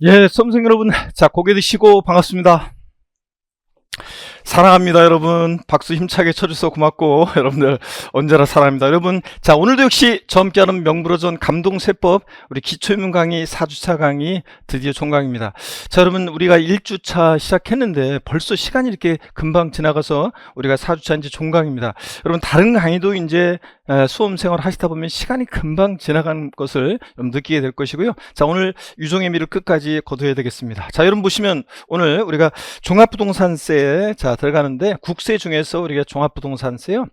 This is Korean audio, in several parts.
예, 수험생 여러분, 자, 고개 드시고 반갑습니다. 사랑합니다, 여러분. 박수 힘차게 쳐줘서 고맙고, 여러분들 언제나 사랑합니다. 여러분, 자, 오늘도 역시 젊게하는 명불허전 감동세법, 우리 기초인문 강의 4주차 강의 드디어 종강입니다. 자, 여러분, 우리가 1주차 시작했는데 벌써 시간이 이렇게 금방 지나가서 우리가 4주차 이제 종강입니다. 여러분, 다른 강의도 이제 수험생활 하시다 보면 시간이 금방 지나가는 것을 좀 느끼게 될 것이고요. 자, 오늘 유종의 미를 끝까지 거둬야 되겠습니다. 자, 여러분 보시면 오늘 우리가 종합부동산세에 자 들어가는데, 국세 중에서 우리가 종합부동산세요.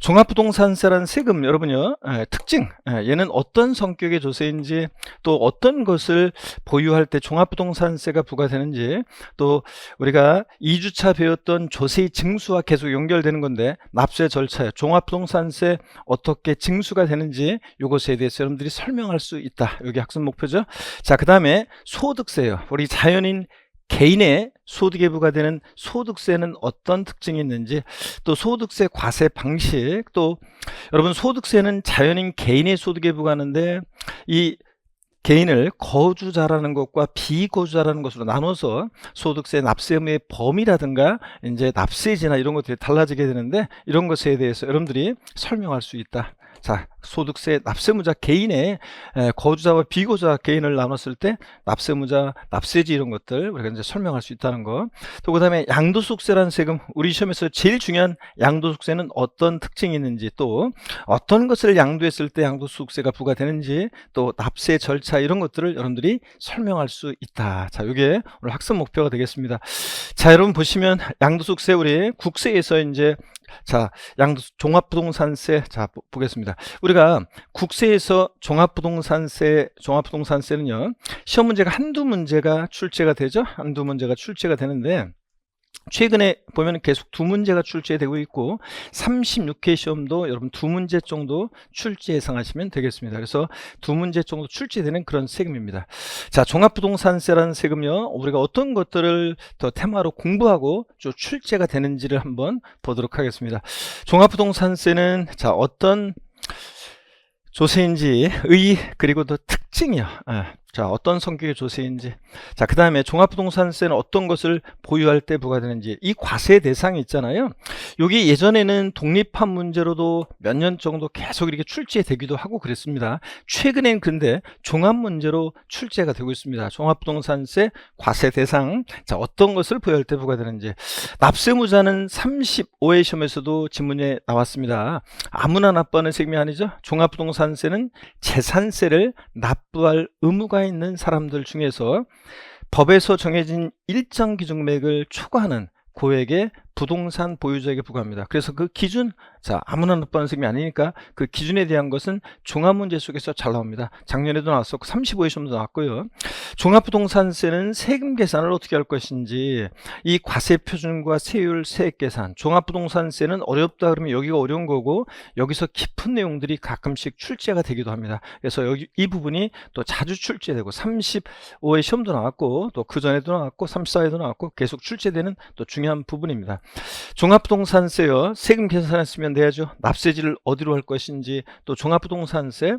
종합부동산세라는 세금, 여러분요, 특징, 얘는 어떤 성격의 조세인지, 또 어떤 것을 보유할 때 종합부동산세가 부과되는지, 또 우리가 2주차 배웠던 조세의 징수와 계속 연결되는 건데, 납세 절차에 종합부동산세 어떻게 징수가 되는지 이것에 대해서 여러분들이 설명할 수 있다. 여기 학습 목표죠. 자, 그 다음에 소득세요. 우리 자연인 개인의 소득에 부과되는 소득세는 어떤 특징이 있는지, 또 소득세 과세 방식, 또 여러분 소득세는 자연인 개인의 소득에 부과하는데, 이 개인을 거주자라는 것과 비거주자라는 것으로 나눠서 소득세 납세 의무의 범위라든가 이제 납세지나 이런 것들이 달라지게 되는데, 이런 것에 대해서 여러분들이 설명할 수 있다. 자, 소득세 납세무자 개인의 거주자와 비거주자 개인을 나눴을 때 납세무자, 납세지 이런 것들 우리가 이제 설명할 수 있다는 거. 또 그다음에 양도소득세라는 세금, 우리 시험에서 제일 중요한 양도소득세는 어떤 특징이 있는지, 또 어떤 것을 양도했을 때 양도소득세가 부과되는지, 또 납세 절차 이런 것들을 여러분들이 설명할 수 있다. 자, 이게 오늘 학습 목표가 되겠습니다. 자, 여러분 보시면 양도소득세 우리 국세에서 이제 자, 종합부동산세, 자, 보겠습니다. 우리가 국세에서 종합부동산세는요, 시험 문제가 한두 문제가 출제가 되죠? 한두 문제가 출제가 되는데, 최근에 보면 계속 두 문제가 출제되고 있고, 36회 시험도 여러분 두 문제 정도 출제 예상하시면 되겠습니다. 그래서 두 문제 정도 출제되는 그런 세금입니다. 자, 종합부동산세라는 세금요, 우리가 어떤 것들을 더 테마로 공부하고 좀 출제가 되는지를 한번 보도록 하겠습니다. 종합부동산세는 자, 어떤 조세인지 그리고 또 특징이요. 자, 어떤 성격의 조세인지. 자, 그 다음에 종합부동산세는 어떤 것을 보유할 때 부과되는지. 이 과세 대상이 있잖아요. 여기 예전에는 독립한 문제로도 몇 년 정도 계속 이렇게 출제되기도 하고 그랬습니다. 최근엔 근데 종합 문제로 출제가 되고 있습니다. 종합부동산세 과세 대상. 자, 어떤 것을 보유할 때 부과되는지. 납세무자는 35회 시험에서도 지문에 나왔습니다. 아무나 납부하는 세금이 아니죠. 종합부동산세는 재산세를 납부할 의무가 있는 사람들 중에서 법에서 정해진 일정 기준 금액을 초과하는 고액의 부동산 보유자에게 부과합니다. 그래서 그 기준, 자, 아무나 납부하는 세금이 아니니까 그 기준에 대한 것은 종합문제 속에서 잘 나옵니다. 작년에도 나왔었고 35회 시험도 나왔고요. 종합부동산세는 세금 계산을 어떻게 할 것인지, 이 과세표준과 세율, 세액 계산, 종합부동산세는 어렵다 그러면 여기가 어려운 거고, 여기서 깊은 내용들이 가끔씩 출제가 되기도 합니다. 그래서 여기 이 부분이 또 자주 출제되고, 35회 시험도 나왔고, 또 그 전에도 나왔고, 34회도 나왔고, 계속 출제되는 또 중요한 부분입니다. 종합부동산세요, 세금 계산했으면 돼야죠. 납세지를 어디로 할 것인지, 또 종합부동산세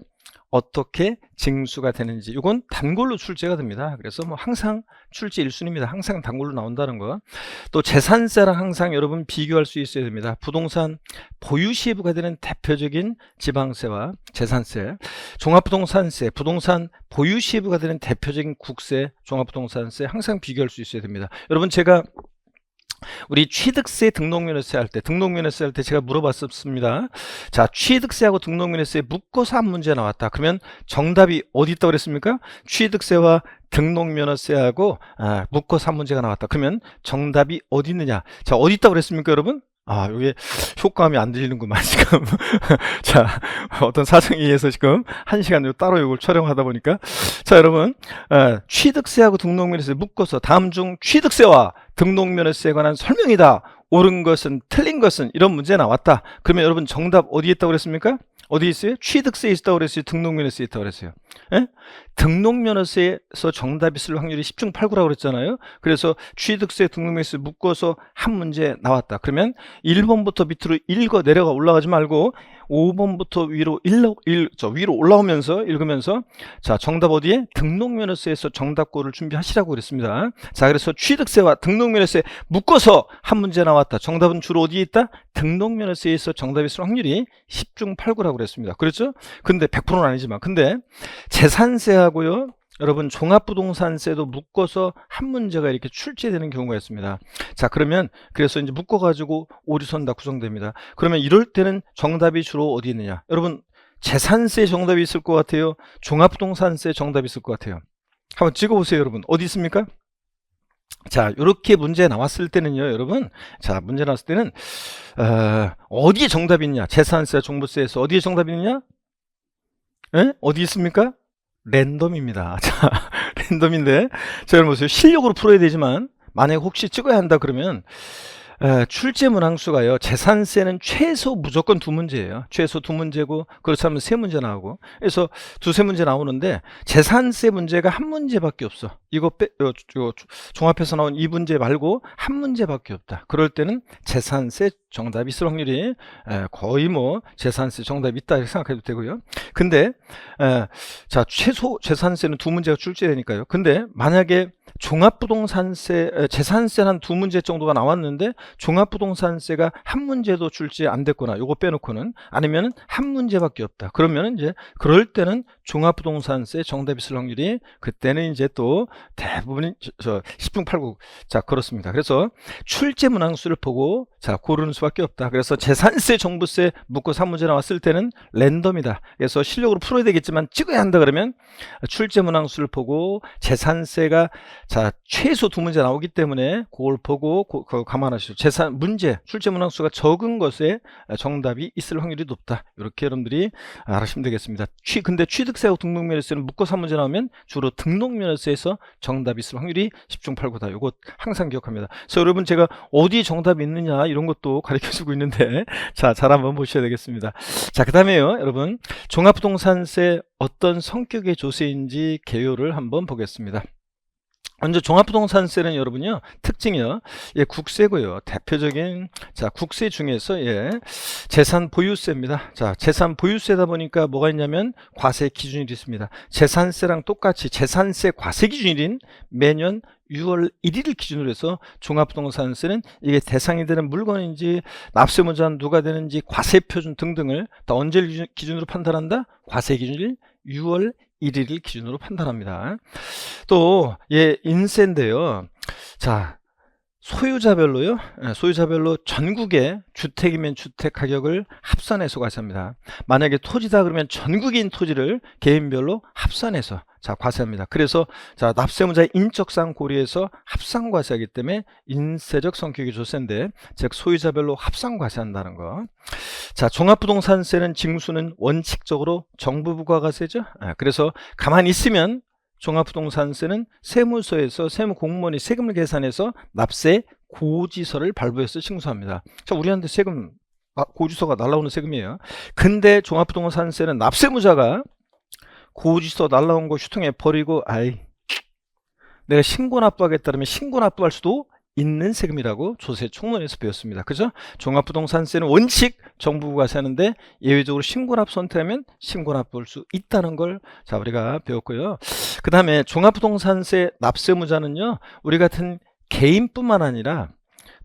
어떻게 징수가 되는지, 이건 단골로 출제가 됩니다. 그래서 뭐 항상 출제 1순위입니다. 항상 단골로 나온다는 거. 또 재산세랑 항상 여러분 비교할 수 있어야 됩니다. 부동산 보유 시에 부과되는 대표적인 지방세와 재산세, 종합부동산세, 부동산 보유 시에 부과되는 대표적인 국세, 종합부동산세 항상 비교할 수 있어야 됩니다. 여러분, 제가 우리 취득세 등록면허세 할 때 제가 물어봤었습니다. 자, 취득세하고 등록면허세 묶어서 한 문제 나왔다. 그러면 정답이 어디 있다고 그랬습니까? 취득세와 등록면허세하고 묶어서 한 문제가 나왔다. 그러면 정답이 어디 있느냐? 자, 어디 있다고 그랬습니까, 여러분? 이게 효과음이 안 들리는구만, 지금. 자, 어떤 사정에 의해서 지금 1시간 따로 이걸 촬영하다 보니까. 자, 여러분, 취득세하고 등록면허세 묶어서 다음 중 취득세와 등록면허세에 관한 설명이다. 옳은 것은, 틀린 것은, 이런 문제 나왔다. 그러면 여러분 정답 어디에 있다고 그랬습니까? 어디 있어요? 취득세에 있다고 그랬어요? 등록면허세에 있다고 그랬어요? 예? 등록면허세에서 정답이 있을 확률이 10중 8구라고 그랬잖아요. 그래서 취득세, 등록면허세 묶어서 한 문제 나왔다. 그러면 1번부터 밑으로 읽어 내려가 올라가지 말고 5번부터 위로 올라오면서 읽으면서 자, 정답 어디에? 등록면허세에서 정답고를 준비하시라고 그랬습니다. 자, 그래서 취득세와 등록면허세 묶어서 한 문제 나왔다. 정답은 주로 어디에 있다? 등록면허세에서 정답이 있을 확률이 10중 8구라고 그랬습니다. 그렇죠? 근데 100%는 아니지만, 근데 재산세하고요, 여러분 종합부동산세도 묶어서 한 문제가 이렇게 출제되는 경우가 있습니다. 자, 그러면 그래서 이제 묶어가지고 오류선 다 구성됩니다. 그러면 이럴 때는 정답이 주로 어디 있느냐? 여러분 재산세 정답이 있을 것 같아요? 종합부동산세 정답이 있을 것 같아요? 한번 찍어보세요, 여러분. 어디 있습니까? 자, 이렇게 문제 나왔을 때는요, 여러분. 자, 문제 나왔을 때는 어디에 정답이 있냐? 재산세, 종부세에서 어디에 정답이 있냐? 에? 어디 있습니까? 랜덤입니다. 자, 랜덤인데, 자, 여러분 보세요. 실력으로 풀어야 되지만, 만약에 혹시 찍어야 한다 그러면, 출제 문항수가요, 재산세는 최소 무조건 2문제예요. 최소 2문제고, 그렇지 않으면 3문제 나오고. 그래서 2-3문제 나오는데, 재산세 문제가 1문제밖에 없어. 이거 종합해서 나온 2문제 말고 1문제밖에 없다. 그럴 때는 재산세 정답이 있을 확률이 거의 뭐 재산세 정답이 있다 이렇게 생각해도 되고요. 근데 자, 최소 재산세는 2문제가 출제되니까요. 근데 만약에 종합부동산세, 재산세는 한 2문제 정도가 나왔는데 종합부동산세가 1문제도 출제 안 됐거나 요거 빼놓고는, 아니면 1문제밖에 없다. 그러면 이제 그럴 때는 종합부동산세 정답이 있을 확률이 그때는 이제 또 대부분이 10중 8구. 자, 그렇습니다. 그래서 출제 문항수를 보고 자, 고르는 수밖에 없다. 그래서 재산세, 종부세 묶고 3문제 나왔을 때는 랜덤이다. 그래서 실력으로 풀어야 되겠지만 찍어야 한다 그러면 출제 문항수를 보고 재산세가 자, 최소 2문제 나오기 때문에 그걸 보고 그거 감안하시죠. 재산 문제 출제 문항수가 적은 것에 정답이 있을 확률이 높다. 이렇게 여러분들이 알아시면 되겠습니다. 근데 취득세하고 등록면허세는 묶어 3문제 나오면 주로 등록면허세에서 정답이 있을 확률이 10중 8구다. 이거 항상 기억합니다. 그래서 여러분 제가 어디 정답이 있느냐 이런 것도 가르쳐주고 있는데 자, 잘 한번 보셔야 되겠습니다. 자, 그 다음에요, 여러분 종합부동산세 어떤 성격의 조세인지 개요를 한번 보겠습니다. 먼저 종합부동산세는 여러분요, 특징이요, 예, 국세고요. 대표적인 자, 국세 중에서 재산 보유세입니다. 자, 재산 보유세다 보니까 뭐가 있냐면 과세 기준일이 있습니다. 재산세랑 똑같이 재산세 과세 기준일인 매년 6월 1일을 기준으로 해서 종합부동산세는 이게 대상이 되는 물건인지 납세무자는 누가 되는지 과세 표준 등등을 다 언제 기준으로 판단한다? 과세 기준일 6월 1일을 기준으로 판단합니다. 또 인세인데요. 자, 소유자별로요. 소유자별로 전국의 주택이면 주택 가격을 합산해서 과세합니다. 만약에 토지다 그러면 전국인 토지를 개인별로 합산해서 자, 과세합니다. 그래서 자, 납세무자의 인적사항 고려해서 합산 과세하기 때문에 인세적 성격의 조세인데, 즉 소유자별로 합산 과세한다는 거. 자, 종합부동산세는 징수는 원칙적으로 정부 부과과세죠. 그래서 가만히 있으면 종합부동산세는 세무서에서 세무공무원이 세금을 계산해서 납세 고지서를 발부해서 징수합니다. 자, 우리한테 세금 고지서가 날라오는 세금이에요. 근데 종합부동산세는 납세무자가 고지서 날라온 거 휴통에 버리고 내가 신고 납부하겠다 그러면 신고 납부할 수도 있는 세금이라고 조세 총론에서 배웠습니다. 그죠? 종합부동산세는 원칙 정부 부과세하는데 예외적으로 신고납부 선택하면 신고납부할 수 있다는 걸 자, 우리가 배웠고요. 그 다음에 종합부동산세 납세무자는요, 우리 같은 개인뿐만 아니라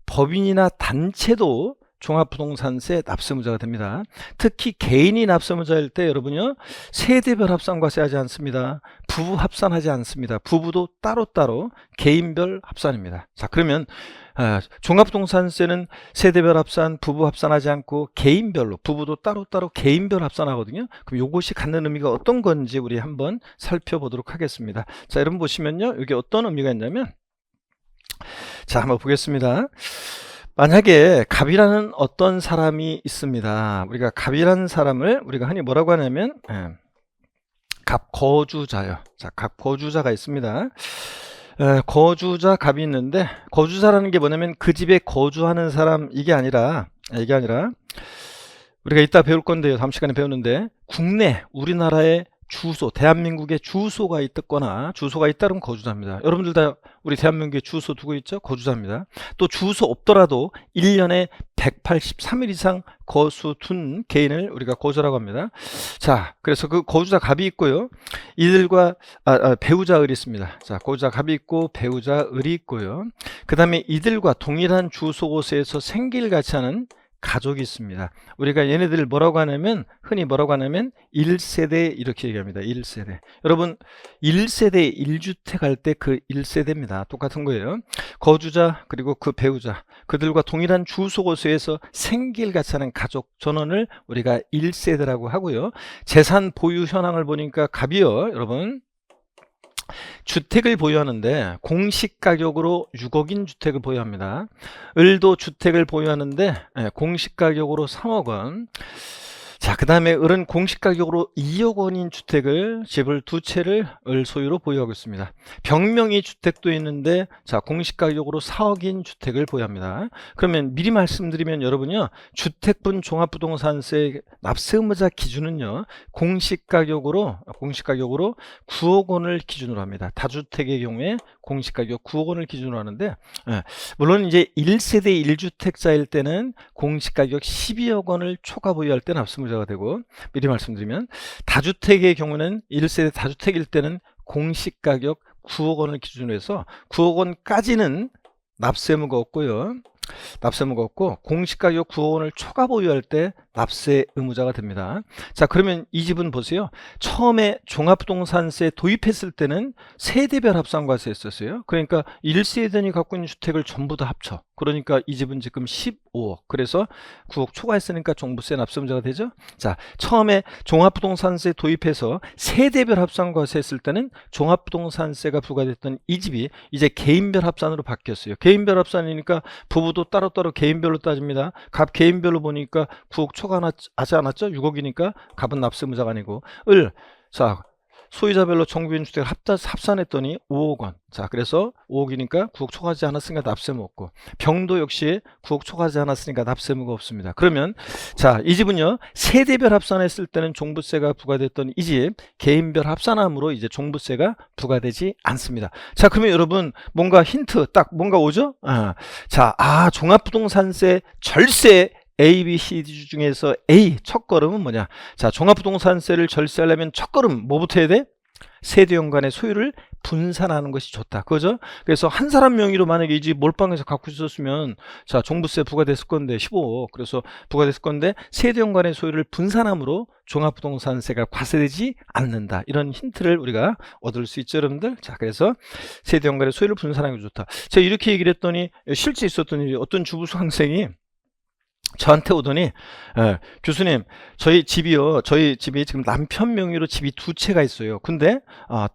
법인이나 단체도 종합부동산세 납세무자가 됩니다. 특히 개인이 납세무자일 때 여러분요, 세대별 합산과세 하지 않습니다. 부부 합산하지 않습니다. 부부도 따로따로 개인별 합산입니다. 자, 그러면 종합부동산세는 세대별 합산, 부부 합산하지 않고 개인별로, 부부도 따로따로 개인별 합산하거든요. 그럼 이것이 갖는 의미가 어떤 건지 우리 한번 살펴보도록 하겠습니다. 자, 여러분 보시면요, 이게 어떤 의미가 있냐면, 자, 한번 보겠습니다. 만약에 갑이라는 어떤 사람이 있습니다. 우리가 갑이라는 사람을 우리가 흔히 뭐라고 하냐면 갑거주자요. 자, 갑거주자가 있습니다. 거주자 갑이 있는데, 거주자라는 게 뭐냐면 그 집에 거주하는 사람, 이게 아니라 우리가 이따 배울 건데요, 다음 시간에 배우는데, 국내 우리나라의 주소, 대한민국에 주소가 있거나 주소가 있다면 거주자입니다. 여러분들 다 우리 대한민국에 주소 두고 있죠? 거주자입니다. 또 주소 없더라도 1년에 183일 이상 거수 둔 개인을 우리가 거주라고 합니다. 자, 그래서 그 거주자 갑이 있고요. 이들과 배우자 을이 있습니다. 자, 거주자 갑이 있고 배우자 을이 있고요. 그 다음에 이들과 동일한 주소 곳에서 생길같이 하는 가족이 있습니다. 우리가 얘네들을 뭐라고 하냐면 흔히 뭐라고 하냐면 1세대 이렇게 얘기합니다. 1세대. 여러분 1세대 1주택 할 때 그 1세대입니다. 똑같은 거예요. 거주자 그리고 그 배우자 그들과 동일한 주소 곳에서 생길같이 하는 가족 전원을 우리가 1세대라고 하고요. 재산 보유 현황을 보니까 갑이요. 여러분 주택을 보유하는데 공시가격으로 6억인 주택을 보유합니다. 을도 주택을 보유하는데 공시가격으로 3억 원. 자, 그 다음에 을은 공시가격으로 2억 원인 주택을 집을 두 채를 을 소유로 보유하고 있습니다. 병명의 주택도 있는데 자 공시가격으로 4억인 주택을 보유합니다. 그러면 미리 말씀드리면 여러분요 주택분 종합부동산세 납세 의무자 기준은요 공시가격으로 9억 원을 기준으로 합니다. 다주택의 경우에 공시가격 9억 원을 기준으로 하는데 물론 이제 1세대 1주택자일 때는 공시가격 12억 원을 초과 보유할 때 납세 의무자가 되고 미리 말씀드리면 다주택의 경우는 1세대 다주택일 때는 공시가격 9억 원을 기준으로 해서 9억 원까지는 납세 의무가 없고요. 납세 의무가 없고 공시가격 9억 원을 초과 보유할 때 납세 의무자가 됩니다. 자, 그러면 이 집은 보세요. 처음에 종합부동산세 도입했을 때는 세대별 합산과세 했었어요. 그러니까 1세대니 갖고 있는 주택을 전부 다 합쳐. 그러니까 이 집은 지금 15억. 그래서 9억 초과했으니까 종부세 납세 의무자가 되죠. 자, 처음에 종합부동산세 도입해서 세대별 합산과세 했을 때는 종합부동산세가 부과됐던 이 집이 이제 개인별 합산으로 바뀌었어요. 개인별 합산이니까 부부도 따로따로 개인별로 따집니다. 갑 개인별로 보니까 9억 초과하지 않았죠? 6억이니까 갑은 납세 의무자가 아니고 자 소유자별로 정부인 주택을 합산했더니 5억 원. 자, 그래서 5억이니까 9억 초과하지 않았으니까 납세 의무 없고 병도 역시 9억 초과하지 않았으니까 납세 의무가 없습니다. 그러면 자, 이 집은요 세대별 합산했을 때는 종부세가 부과됐던 이 집 개인별 합산함으로 이제 종부세가 부과되지 않습니다. 자, 그러면 여러분 뭔가 힌트 딱 뭔가 오죠? 종합부동산세 절세 A, B, C, D 중에서 A 첫 걸음은 뭐냐? 자, 종합부동산세를 절세하려면 첫 걸음 뭐부터 해야 돼? 세대연간의 소유를 분산하는 것이 좋다. 그죠? 그래서 한 사람 명의로 만약에 이 집 몰빵해서 갖고 있었으면 자, 종부세 부과됐을 건데 15억. 그래서 부과됐을 건데 세대연간의 소유를 분산함으로 종합부동산세가 과세되지 않는다. 이런 힌트를 우리가 얻을 수 있죠, 여러분들. 자, 그래서 세대연간의 소유를 분산하는 게 좋다. 제가 이렇게 얘기를 했더니 실제 있었던 일이 어떤 주부 수강생이 저한테 오더니 교수님 저희 집이 지금 남편 명의로 집이 두 채가 있어요. 근데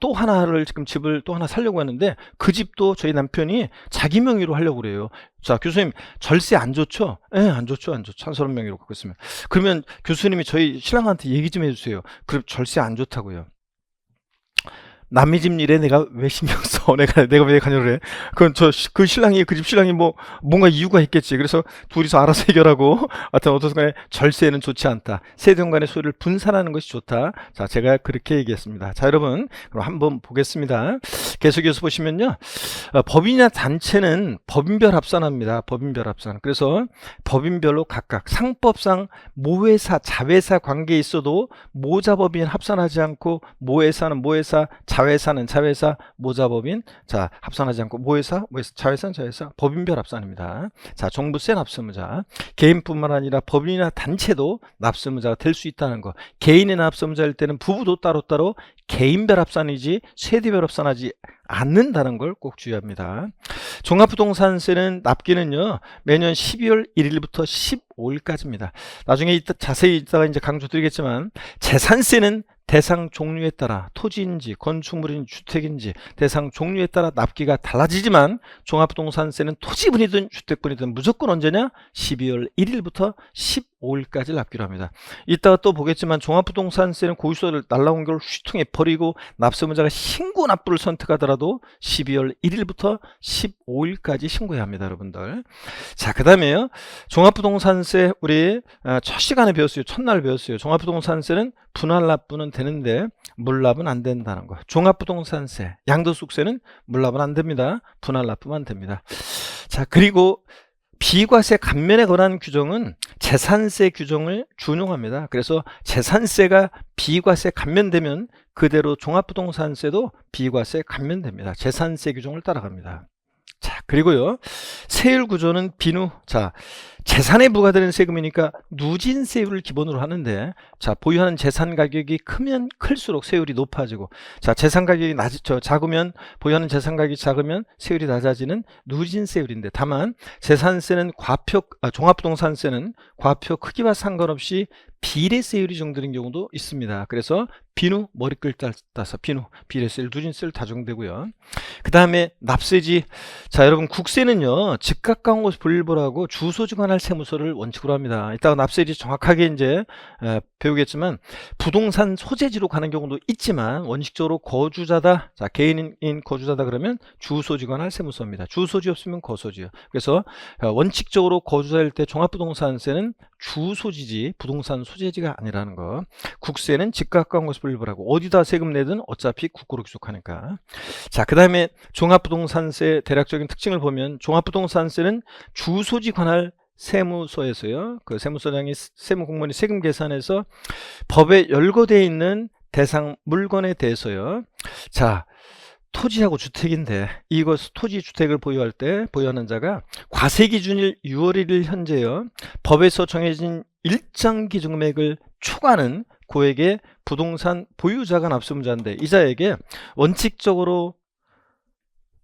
또 하나를 지금 집을 또 하나 살려고 하는데 그 집도 저희 남편이 자기 명의로 하려고 그래요. 자, 교수님 절세 안 좋죠? 안 좋죠. 찬스런 명의로 갖고 있으면. 그러면 교수님이 저희 신랑한테 얘기 좀 해주세요. 그럼 절세 안 좋다고요. 남의 집 일에 내가 왜 신경 써? 내가 왜 관여를 해? 그 신랑이, 그 집 신랑이 뭔가 이유가 있겠지. 그래서 둘이서 알아서 해결하고, 하여튼 어떤 순간에 절세는 좋지 않다. 세대 간의 소유를 분산하는 것이 좋다. 자, 제가 그렇게 얘기했습니다. 자, 여러분, 그럼 한번 보겠습니다. 계속해서 보시면요. 법인이나 단체는 법인별 합산합니다. 법인별 합산. 그래서 법인별로 각각 상법상 모회사, 자회사 관계에 있어도 모자법인 합산하지 않고 모회사는 모회사, 자회사는 자회사, 모자법인 자 합산하지 않고 모회사, 자회사는 자회사, 법인별 합산입니다. 자, 종부세 납세 의무자. 개인뿐만 아니라 법인이나 단체도 납세 의무자가 될 수 있다는 거. 개인의 납세 의무자일 때는 부부도 따로따로 개인별 합산이지 세대별 합산하지 않는다는 걸 꼭 주의합니다. 종합부동산세는 납기는요 매년 12월 1일부터 15일까지입니다. 나중에 자세히 이따가 이제 강조드리겠지만 재산세는 대상 종류에 따라 토지인지 건축물인지 주택인지 대상 종류에 따라 납기가 달라지지만 종합부동산세는 토지분이든 주택분이든 무조건 언제냐? 12월 1일부터 15일까지 납기로 합니다. 이따가 또 보겠지만 종합부동산세는 고지서를 날라온 걸 휘통에 버리고 납세문자가 신고 납부를 선택하더라도 12월 1일부터 15일까지 신고해야 합니다, 여러분들. 자, 그 다음에요. 종합부동산세 우리 첫 시간에 배웠어요. 첫날 배웠어요. 종합부동산세는 분할 납부는 되는데 물납은 안 된다는 거. 종합부동산세, 양도소득세는 물납은 안 됩니다. 분할 납부만 됩니다. 자, 그리고 비과세 감면에 관한 규정은 재산세 규정을 준용합니다. 그래서 재산세가 비과세 감면되면 그대로 종합부동산세도 비과세 감면됩니다. 재산세 규정을 따라갑니다. 자, 그리고요, 세율 구조는 비누. 자, 재산에 부과되는 세금이니까 누진세율을 기본으로 하는데, 자, 보유하는 재산 가격이 크면 클수록 세율이 높아지고, 자, 재산 가격이 작으면, 보유하는 재산 가격이 작으면 세율이 낮아지는 누진세율인데, 다만 재산세는 종합부동산세는 과표 크기와 상관없이 비례세율이 정되는 경우도 있습니다. 그래서 비누, 머리글 따서 비누, 비례세율, 누진세율 다 적용되고요. 그 다음에 납세지. 자, 여러분, 국세는요, 즉각 강원고시 분일보라고 주소지관할 세무서를 원칙으로 합니다. 이따가 납세지 정확하게 이제 배우겠지만, 부동산 소재지로 가는 경우도 있지만 원칙적으로 거주자다. 자, 개인인 거주자다 그러면 주소지관할 세무서입니다. 주소지 없으면 거소지요. 그래서 원칙적으로 거주자일 때 종합부동산세는 주소지지 부동산 소재지가 아니라는 거. 국세는 즉각 강원고시 분일보라고 어디다 세금 내든 어차피 국고로 귀속하니까. 자, 그 다음에 종합부동산세 대략적인 특징을 보면, 종합부동산세는 주소지 관할 세무서에서요, 그 세무서장이 세무공무원이 세금 계산해서 법에 열거되어 있는 대상 물건에 대해서요, 자, 토지하고 주택인데 이것 토지 주택을 보유할 때 보유하는 자가 과세 기준일 6월 1일 현재요, 법에서 정해진 일정 기준금액을 초과하는 고액의 부동산 보유자가 납세문자인데, 이자에게 원칙적으로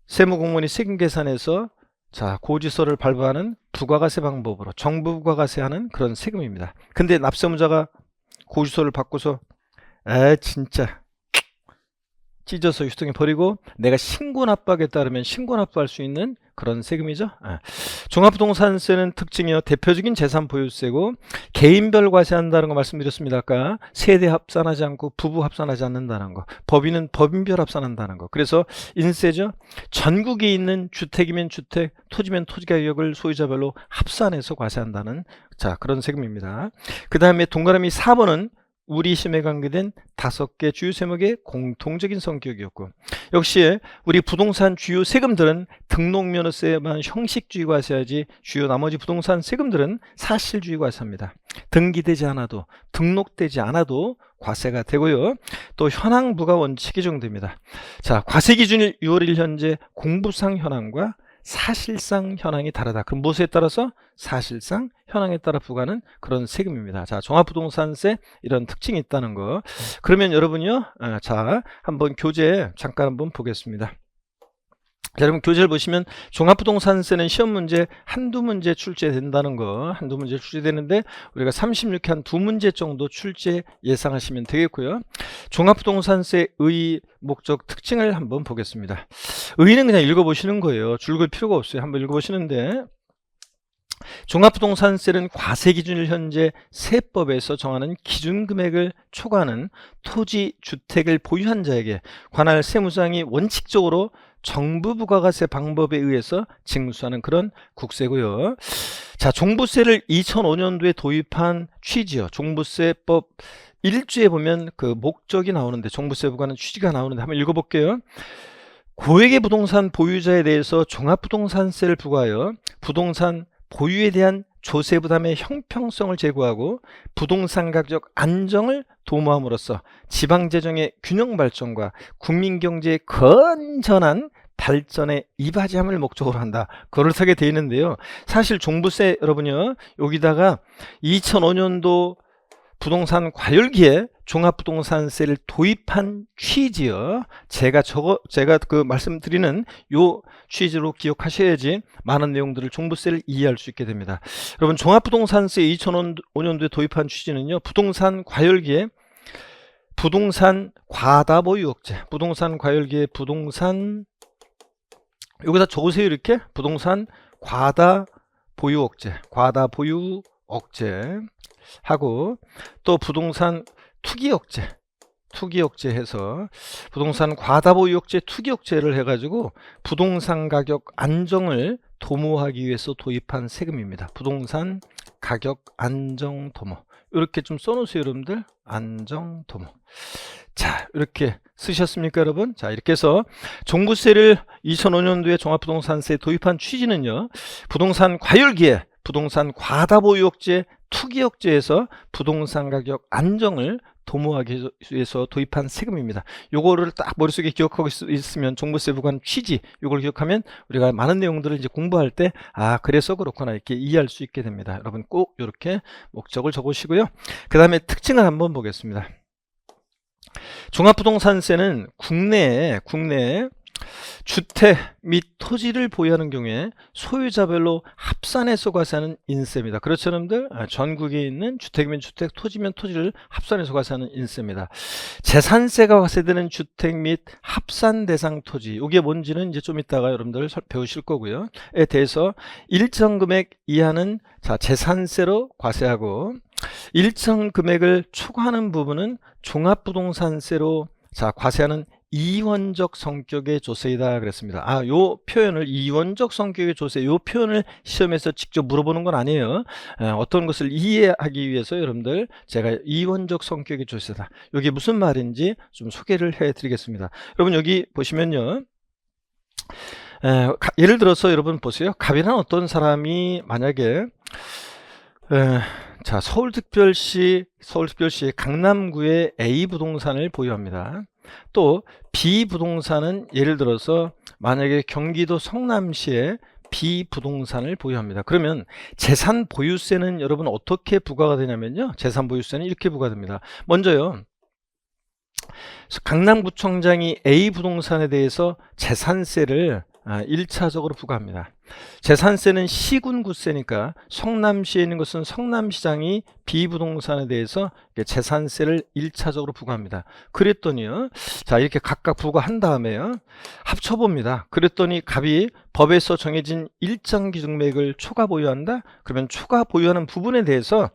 세무공무원이 세금 계산해서 자, 고지서를 발부하는 부가가세 방법으로 정부 부가가세하는 그런 세금입니다. 근데 납세문자가 고지서를 받고서 진짜 찢어서 휴통에 버리고 내가 신고 납부하겠다 그러면 신고 납부할 수 있는 그런 세금이죠. 종합부동산세는 특징이요, 대표적인 재산 보유세고 개인별 과세한다는 거 말씀드렸습니다. 아까 세대 합산하지 않고 부부 합산하지 않는다는 거, 법인은 법인별 합산한다는 거. 그래서 인세죠. 전국에 있는 주택이면 주택, 토지면 토지 가격을 소유자별로 합산해서 과세한다는, 자, 그런 세금입니다. 그 다음에 동그라미 4번은 우리 시험에 관계된 5개 주요 세목의 공통적인 성격이었고, 역시 우리 부동산 주요 세금들은 등록면허세만 형식주의 과세하지 주요 나머지 부동산 세금들은 사실주의 과세합니다. 등기되지 않아도, 등록되지 않아도 과세가 되고요, 또 현황 부과 원칙이 적용됩니다. 자, 과세 기준일 6월 1일 현재 공부상 현황과 사실상 현황이 다르다. 그럼 무엇에 따라서? 사실상 현황에 따라 부과하는 그런 세금입니다. 자, 종합부동산세 이런 특징이 있다는 거. 그러면 여러분요, 자, 한번 교재 잠깐 한번 보겠습니다. 자, 여러분 교재를 보시면 종합부동산세는 시험 문제 한두 문제 출제된다는 거, 한두 문제 출제되는데 우리가 36회 한 2문제 정도 출제 예상하시면 되겠고요. 종합부동산세 의 목적 특징을 한번 보겠습니다. 의는 그냥 읽어보시는 거예요. 줄글 필요가 없어요. 한번 읽어보시는데, 종합부동산세는 과세기준일 현재 세법에서 정하는 기준금액을 초과하는 토지, 주택을 보유한 자에게 관할 세무상이 원칙적으로 정부 부가가세 방법에 의해서 징수하는 그런 국세고요. 자, 종부세를 2005년도에 도입한 취지요. 종부세법 1주에 보면 그 목적이 나오는데, 종부세 부과는 취지가 나오는데 한번 읽어볼게요. 고액의 부동산 보유자에 대해서 종합부동산세를 부과하여 부동산 보유에 대한 조세 부담의 형평성을 제고하고 부동산 가격 안정을 도모함으로써 지방재정의 균형 발전과 국민경제의 건전한 발전에 이바지함을 목적으로 한다. 그렇게 되어 있는데요. 사실 종부세 여러분요, 여기다가 2005년도 부동산 과열기에 종합부동산세를 도입한 취지요. 제가 그 말씀드리는 요 취지로 기억하셔야지 많은 내용들을 종부세를 이해할 수 있게 됩니다. 여러분, 종합부동산세 2005년도에 도입한 취지는요, 부동산 과열기에 부동산 과다보유 억제, 부동산 과열기에 부동산, 여기다 적으세요. 이렇게 부동산 과다 보유 억제, 과다 보유 억제하고 또 부동산 투기 억제 해서 부동산 과다보유 억제, 투기 억제를 해가지고 부동산 가격 안정을 도모하기 위해서 도입한 세금입니다. 부동산 가격 안정 도모. 이렇게 좀 써놓으세요, 여러분들. 안정 도모. 자, 이렇게 쓰셨습니까, 여러분? 자, 이렇게 해서 종부세를 2005년도에 종합부동산세에 도입한 취지는요, 부동산 과열기에 부동산 과다보유 억제, 투기 억제에서 부동산 가격 안정을 도모하기 위해서 도입한 세금입니다. 요거를 딱 머릿속에 기억하고 있으면 종부세 부과한 취지, 요걸 기억하면 우리가 많은 내용들을 이제 공부할 때 그래서 그렇구나 이렇게 이해할 수 있게 됩니다. 여러분 꼭 이렇게 목적을 적으시고요. 그 다음에 특징을 한번 보겠습니다. 종합부동산세는 국내에 주택 및 토지를 보유하는 경우에 소유자별로 합산해서 과세하는 인세입니다. 그렇죠, 여러분들? 전국에 있는 주택이면 주택, 토지면 토지를 합산해서 과세하는 인세입니다. 재산세가 과세되는 주택 및 합산 대상 토지, 이게 뭔지는 이제 좀 이따가 여러분들 배우실 거고요. 에 대해서 일정 금액 이하는 재산세로 과세하고 일정 금액을 초과하는 부분은 종합부동산세로 과세하는 이원적 성격의 조세이다 그랬습니다. 요 표현을 이원적 성격의 조세, 요 표현을 시험에서 직접 물어보는 건 아니에요. 어떤 것을 이해하기 위해서 여러분들 제가 이원적 성격의 조세다, 이게 무슨 말인지 좀 소개를 해 드리겠습니다. 여러분 여기 보시면요, 예를 들어서 여러분 보세요. 갑이라는 어떤 사람이 만약에 서울특별시 강남구에 A 부동산을 보유합니다. 또 B 부동산은 예를 들어서 만약에 경기도 성남시에 B 부동산을 보유합니다. 그러면 재산 보유세는 여러분 어떻게 부과가 되냐면요, 재산 보유세는 이렇게 부과됩니다. 먼저요, 강남구청장이 A 부동산에 대해서 재산세를 1차적으로 부과합니다. 재산세는 시군구세니까 성남시에 있는 것은 성남시장이 B부동산에 대해서 재산세를 1차적으로 부과합니다. 그랬더니요, 이렇게 각각 부과한 다음에요, 합쳐봅니다. 그랬더니 갑이 법에서 정해진 일정 기준금액을 초과 보유한다? 그러면 초과 보유하는 부분에 대해서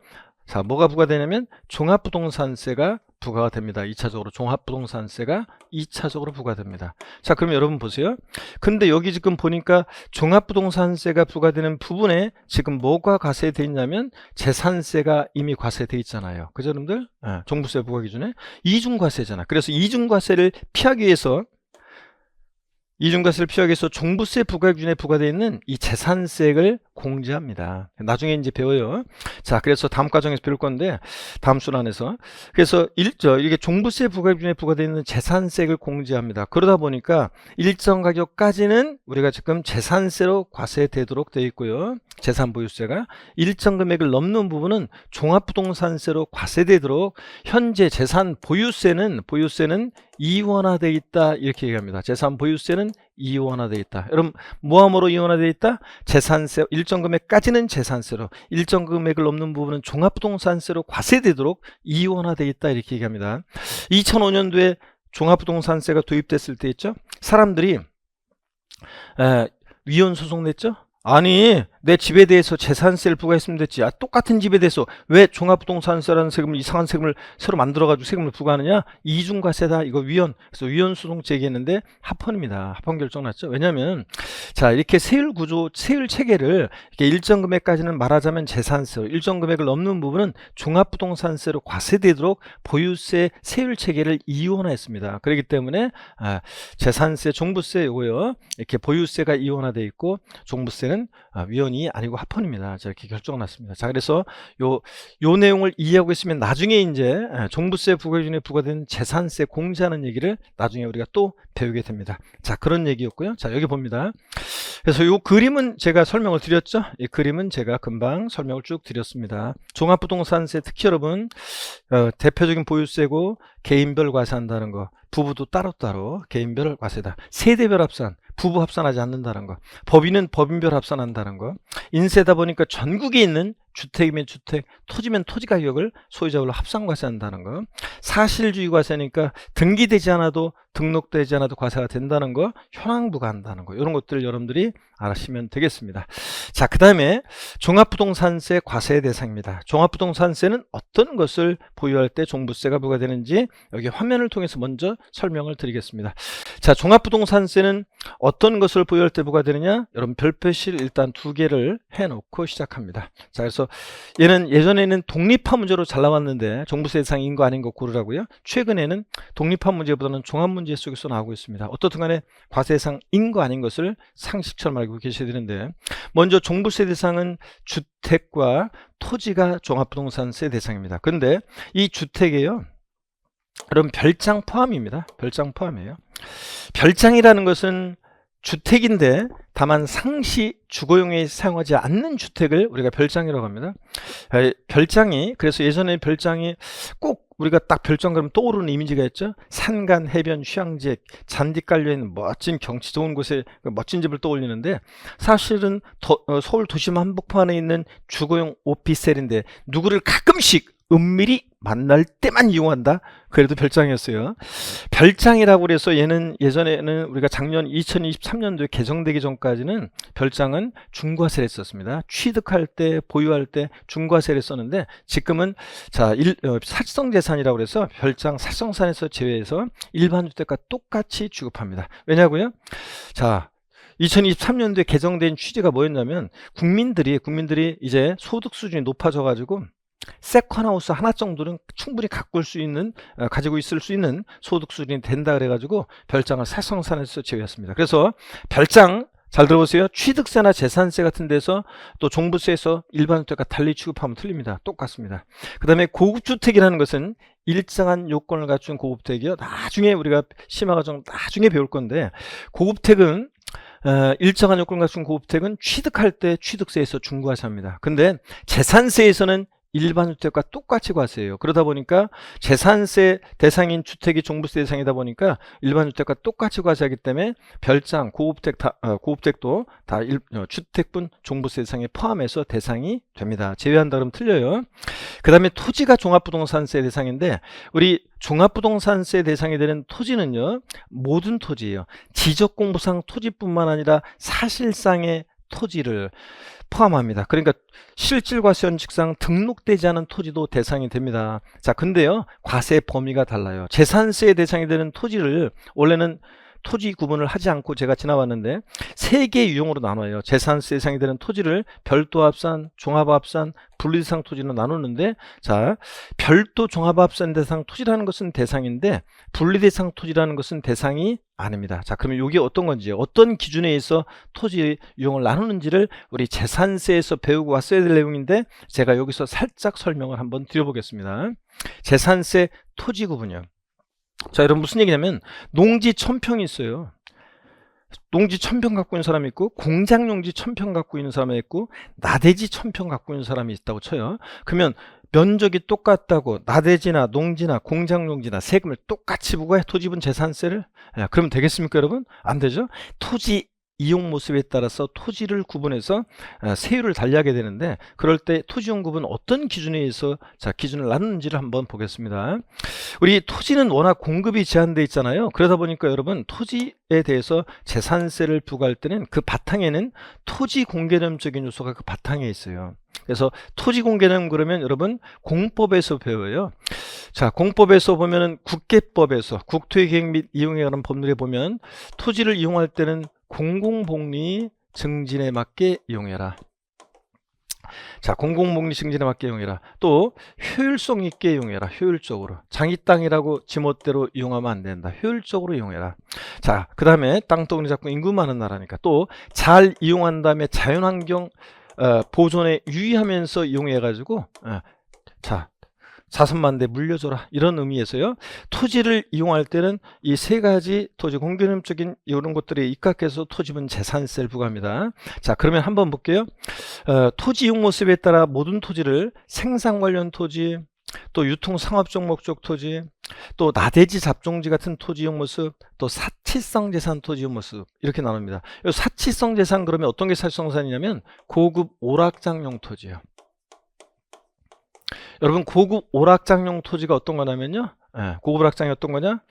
뭐가 부과되냐면 종합부동산세가 부과가 됩니다. 2차적으로 종합부동산세가 2차적으로 부과됩니다. 그럼 여러분 보세요. 근데 여기 지금 보니까 종합부동산세가 부과되는 부분에 지금 뭐가 과세되어 있냐면 재산세가 이미 과세되어 있잖아요. 그죠, 여러분들? 종부세 부과 기준에 이중과세잖아. 그래서 이중과세를 피하기 위해서 종부세 부과 기준에 부과되어 있는 이 재산세를 공제합니다. 나중에 이제 배워요. 그래서 다음 과정에서 배울 건데, 다음 순환에서. 그래서 이게 종부세 부과 기준에 부과되어 있는 재산세를 공제합니다. 그러다 보니까 일정 가격까지는 우리가 지금 재산세로 과세되도록 되어 있고요. 재산 보유세가 일정 금액을 넘는 부분은 종합부동산세로 과세되도록 현재 재산 보유세는 이원화되어 있다, 이렇게 얘기합니다. 재산 보유세는 이원화되어 있다. 여러분 뭐함으로 이원화되어 있다? 재산세, 일정 금액까지는 재산세로, 일정 금액을 넘는 부분은 종합부동산세로 과세되도록 이원화되어 있다, 이렇게 얘기합니다. 2005년도에 종합부동산세가 도입됐을 때 있죠, 사람들이 위헌 소송 냈죠. 아니, 내 집에 대해서 재산세를 부과했으면 됐지. 똑같은 집에 대해서 왜 종합부동산세라는 세금을, 이상한 세금을 새로 만들어가지고 세금을 부과하느냐? 이중과세다, 이거 위헌. 그래서 위헌 소송 제기했는데 합헌입니다. 합헌 결정 났죠. 왜냐하면 이렇게 세율 구조, 세율 체계를 이렇게 일정 금액까지는 말하자면 재산세로, 일정 금액을 넘는 부분은 종합부동산세로 과세되도록 보유세 세율 체계를 이원화했습니다. 그렇기 때문에 재산세, 종부세 요거요, 이렇게 보유세가 이원화되어 있고 종부세는 위헌이 아니고 합헌입니다. 이렇게 결정났습니다. 그래서 요 내용을 이해하고 있으면 나중에 이제 종부세 부과 기준에 부과된 재산세 공제하는 얘기를 나중에 우리가 또 배우게 됩니다. 그런 얘기였고요. 여기 봅니다. 그래서 요 그림은 제가 설명을 드렸죠. 이 그림은 제가 금방 설명을 쭉 드렸습니다. 종합부동산세 특히 여러분 대표적인 보유세고 개인별 과세한다는 거, 부부도 따로따로 개인별 과세다. 세대별 합산, 부부 합산하지 않는다는 거, 법인은 법인별 합산한다는 거, 인세다 보니까 전국에 있는 주택이면 주택, 토지면 토지 가격을 소유자별로 합산 과세한다는 거, 사실주의 과세니까 등기되지 않아도 등록되지 않아도 과세가 된다는 거, 현황 부과한다는 거, 이런 것들 여러분들이 알아시면 되겠습니다. 자, 그 다음에 종합부동산세 과세 대상입니다. 종합부동산세는 어떤 것을 보유할 때 종부세가 부과되는지 여기 화면을 통해서 먼저 설명을 드리겠습니다. 자, 종합부동산세는 어떤 것을 보유할 때 부과되느냐? 여러분 별표실 일단 2개를 해놓고 시작합니다. 자, 그래서 얘는 예전에는 독립화 문제로 잘 나왔는데 종부세 대상인 거 아닌 거 고르라고요. 최근에는 독립화 문제보다는 종합 문제 속에서 나오고 있습니다. 어떻든 간에 과세 대상인 거 아닌 것을 상식처럼 알고 계셔야 되는데, 먼저 종부세 대상은 주택과 토지가 종합부동산세 대상입니다. 그런데 이 주택이에요, 여러분 별장 포함입니다. 별장 포함이에요. 별장이라는 것은 주택인데 다만 상시 주거용에 사용하지 않는 주택을 우리가 별장이라고 합니다. 별장이, 그래서 예전에 별장이 꼭 우리가 딱 별장 그러면 떠오르는 이미지가 있죠. 산간, 해변, 휴양지, 잔디 깔려있는 멋진 경치 좋은 곳에 멋진 집을 떠올리는데, 사실은 서울 도심 한복판에 있는 주거용 오피스텔인데 누구를 가끔씩 은밀히 만날 때만 이용한다? 그래도 별장이었어요. 별장이라고 그래서 얘는 예전에는 우리가 작년 2023년도에 개정되기 전까지는 별장은 중과세를 했었습니다. 취득할 때, 보유할 때 중과세를 썼는데, 지금은 자, 사실성재산이라고 그래서 별장 사실성산에서 제외해서 일반 주택과 똑같이 취급합니다. 왜냐고요? 자, 2023년도에 개정된 취지가 뭐였냐면, 국민들이 이제 소득 수준이 높아져 가지고 세컨하우스 하나 정도는 충분히 가지고 있을 수 있는 소득 수준이 된다 그래가지고 별장을 사실성산에서 제외했습니다. 그래서 별장 잘 들어보세요. 취득세나 재산세 같은 데서 또 종부세에서 일반 주택과 달리 취급하면 틀립니다. 똑같습니다. 그 다음에 고급주택이라는 것은 일정한 요건을 갖춘 고급주택이요, 나중에 우리가 심화과정 나중에 배울 건데, 고급주택은 일정한 요건을 갖춘 고급주택은 취득할 때 취득세에서 중과세합니다. 근데 재산세에서는 일반 주택과 똑같이 과세해요. 그러다 보니까 재산세 대상인 주택이 종부세 대상이다 보니까 일반 주택과 똑같이 과세하기 때문에 별장, 고급택도 다 주택분 종부세 대상에 포함해서 대상이 됩니다. 제외한다 그러면 틀려요. 그 다음에 토지가 종합부동산세 대상인데, 우리 종합부동산세 대상이 되는 토지는요, 모든 토지예요. 지적공부상 토지뿐만 아니라 사실상의 토지를 포함합니다. 그러니까 실질과세 원칙상 등록되지 않은 토지도 대상이 됩니다. 자, 근데요, 과세 범위가 달라요. 재산세 대상이 되는 토지를 원래는 토지 구분을 하지 않고 제가 지나왔는데 3개 유형으로 나눠요. 재산세 대상이 되는 토지를 별도합산, 종합합산, 분리대상 토지로 나누는데, 자, 별도 종합합산 대상 토지라는 것은 대상인데 분리대상 토지라는 것은 대상이 아닙니다. 자, 그러면 이게 어떤 건지, 어떤 기준에 의해서 토지 유형을 나누는지를 우리 재산세에서 배우고 왔어야 될 내용인데, 제가 여기서 살짝 설명을 한번 드려보겠습니다. 재산세 토지 구분이요. 자, 여러분 무슨 얘기냐면, 농지 1000평이 있어요. 농지 1000평 갖고 있는 사람이 있고, 공장 용지 1000평 갖고 있는 사람이 있고, 나대지 1000평 갖고 있는 사람이 있다고 쳐요. 그러면 면적이 똑같다고 나대지나 농지나 공장 용지나 세금을 똑같이 부과해, 토지분 재산세를? 그러면 되겠습니까, 여러분? 안 되죠. 토지 이용 모습에 따라서 토지를 구분해서 세율을 달리하게 되는데, 그럴 때 토지용 구분 어떤 기준에 의해서 기준을 나누는지를 한번 보겠습니다. 우리 토지는 워낙 공급이 제한되어 있잖아요. 그러다 보니까 여러분, 토지에 대해서 재산세를 부과할 때는 그 바탕에는 토지 공개념적인 요소가 그 바탕에 있어요. 그래서 토지 공개념 그러면 여러분 공법에서 배워요. 자, 공법에서 보면은 국계법에서 국토의 계획 및 이용에 관한 법률에 보면 토지를 이용할 때는 공공복리 증진에 맞게 이용해라. 자, 공공복리 증진에 맞게 이용해라. 또 효율성 있게 이용해라. 효율적으로. 자기 땅이라고 지멋대로 이용하면 안 된다. 효율적으로 이용해라. 자, 그 다음에 땅덩어리 잡고 인구 많은 나라니까 또 잘 이용한 다음에 자연환경 보존에 유의하면서 이용해 가지고 자, 자선만대 물려줘라, 이런 의미에서요, 토지를 이용할 때는 이 3가지 토지 공개념적인 이런 것들에 입각해서 토지분 재산세를 부과합니다. 자, 그러면 한번 볼게요. 토지 이용 모습에 따라 모든 토지를 생산 관련 토지, 또 유통 상업적 목적 토지, 또 나대지 잡종지 같은 토지 이용 모습, 또 사치성 재산 토지 이용 모습, 이렇게 나눕니다. 이 사치성 재산 그러면 어떤 게 사치성재산이냐면 고급 오락장용 토지예요. 여러분, 고급 오락장용 토지가 어떤 거냐면요, 고급 학장이 어떤 거냐?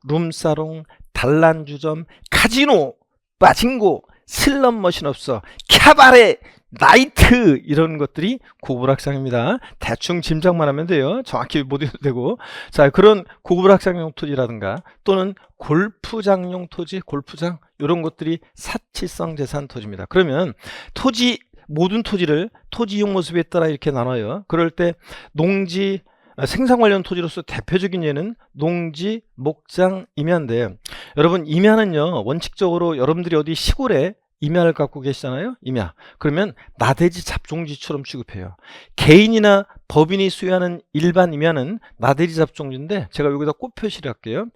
룸사롱, 단란주점, 카지노, 빠징고, 슬롯머신업소, 캬바레, 나이트 이런 것들이 고급 학장입니다. 대충 짐작만 하면 돼요. 정확히 못 해도 되고. 자, 그런 고급 학장용 토지라든가 또는 골프장용 토지, 골프장 이런 것들이 사치성 재산 토지입니다. 그러면 토지 모든 토지를 토지이용 모습에 따라 이렇게 나눠요. 그럴 때 농지 생산 관련 토지로서 대표적인 예는 농지, 목장, 임야인데 여러분 임야는요 원칙적으로 여러분들이 어디 시골에 임야를 갖고 계시잖아요. 임야. 그러면 나대지 잡종지처럼 취급해요. 개인이나 법인이 수여하는 일반 임야는 나대지 잡종지인데 제가 여기다 꼭 표시를 할게요.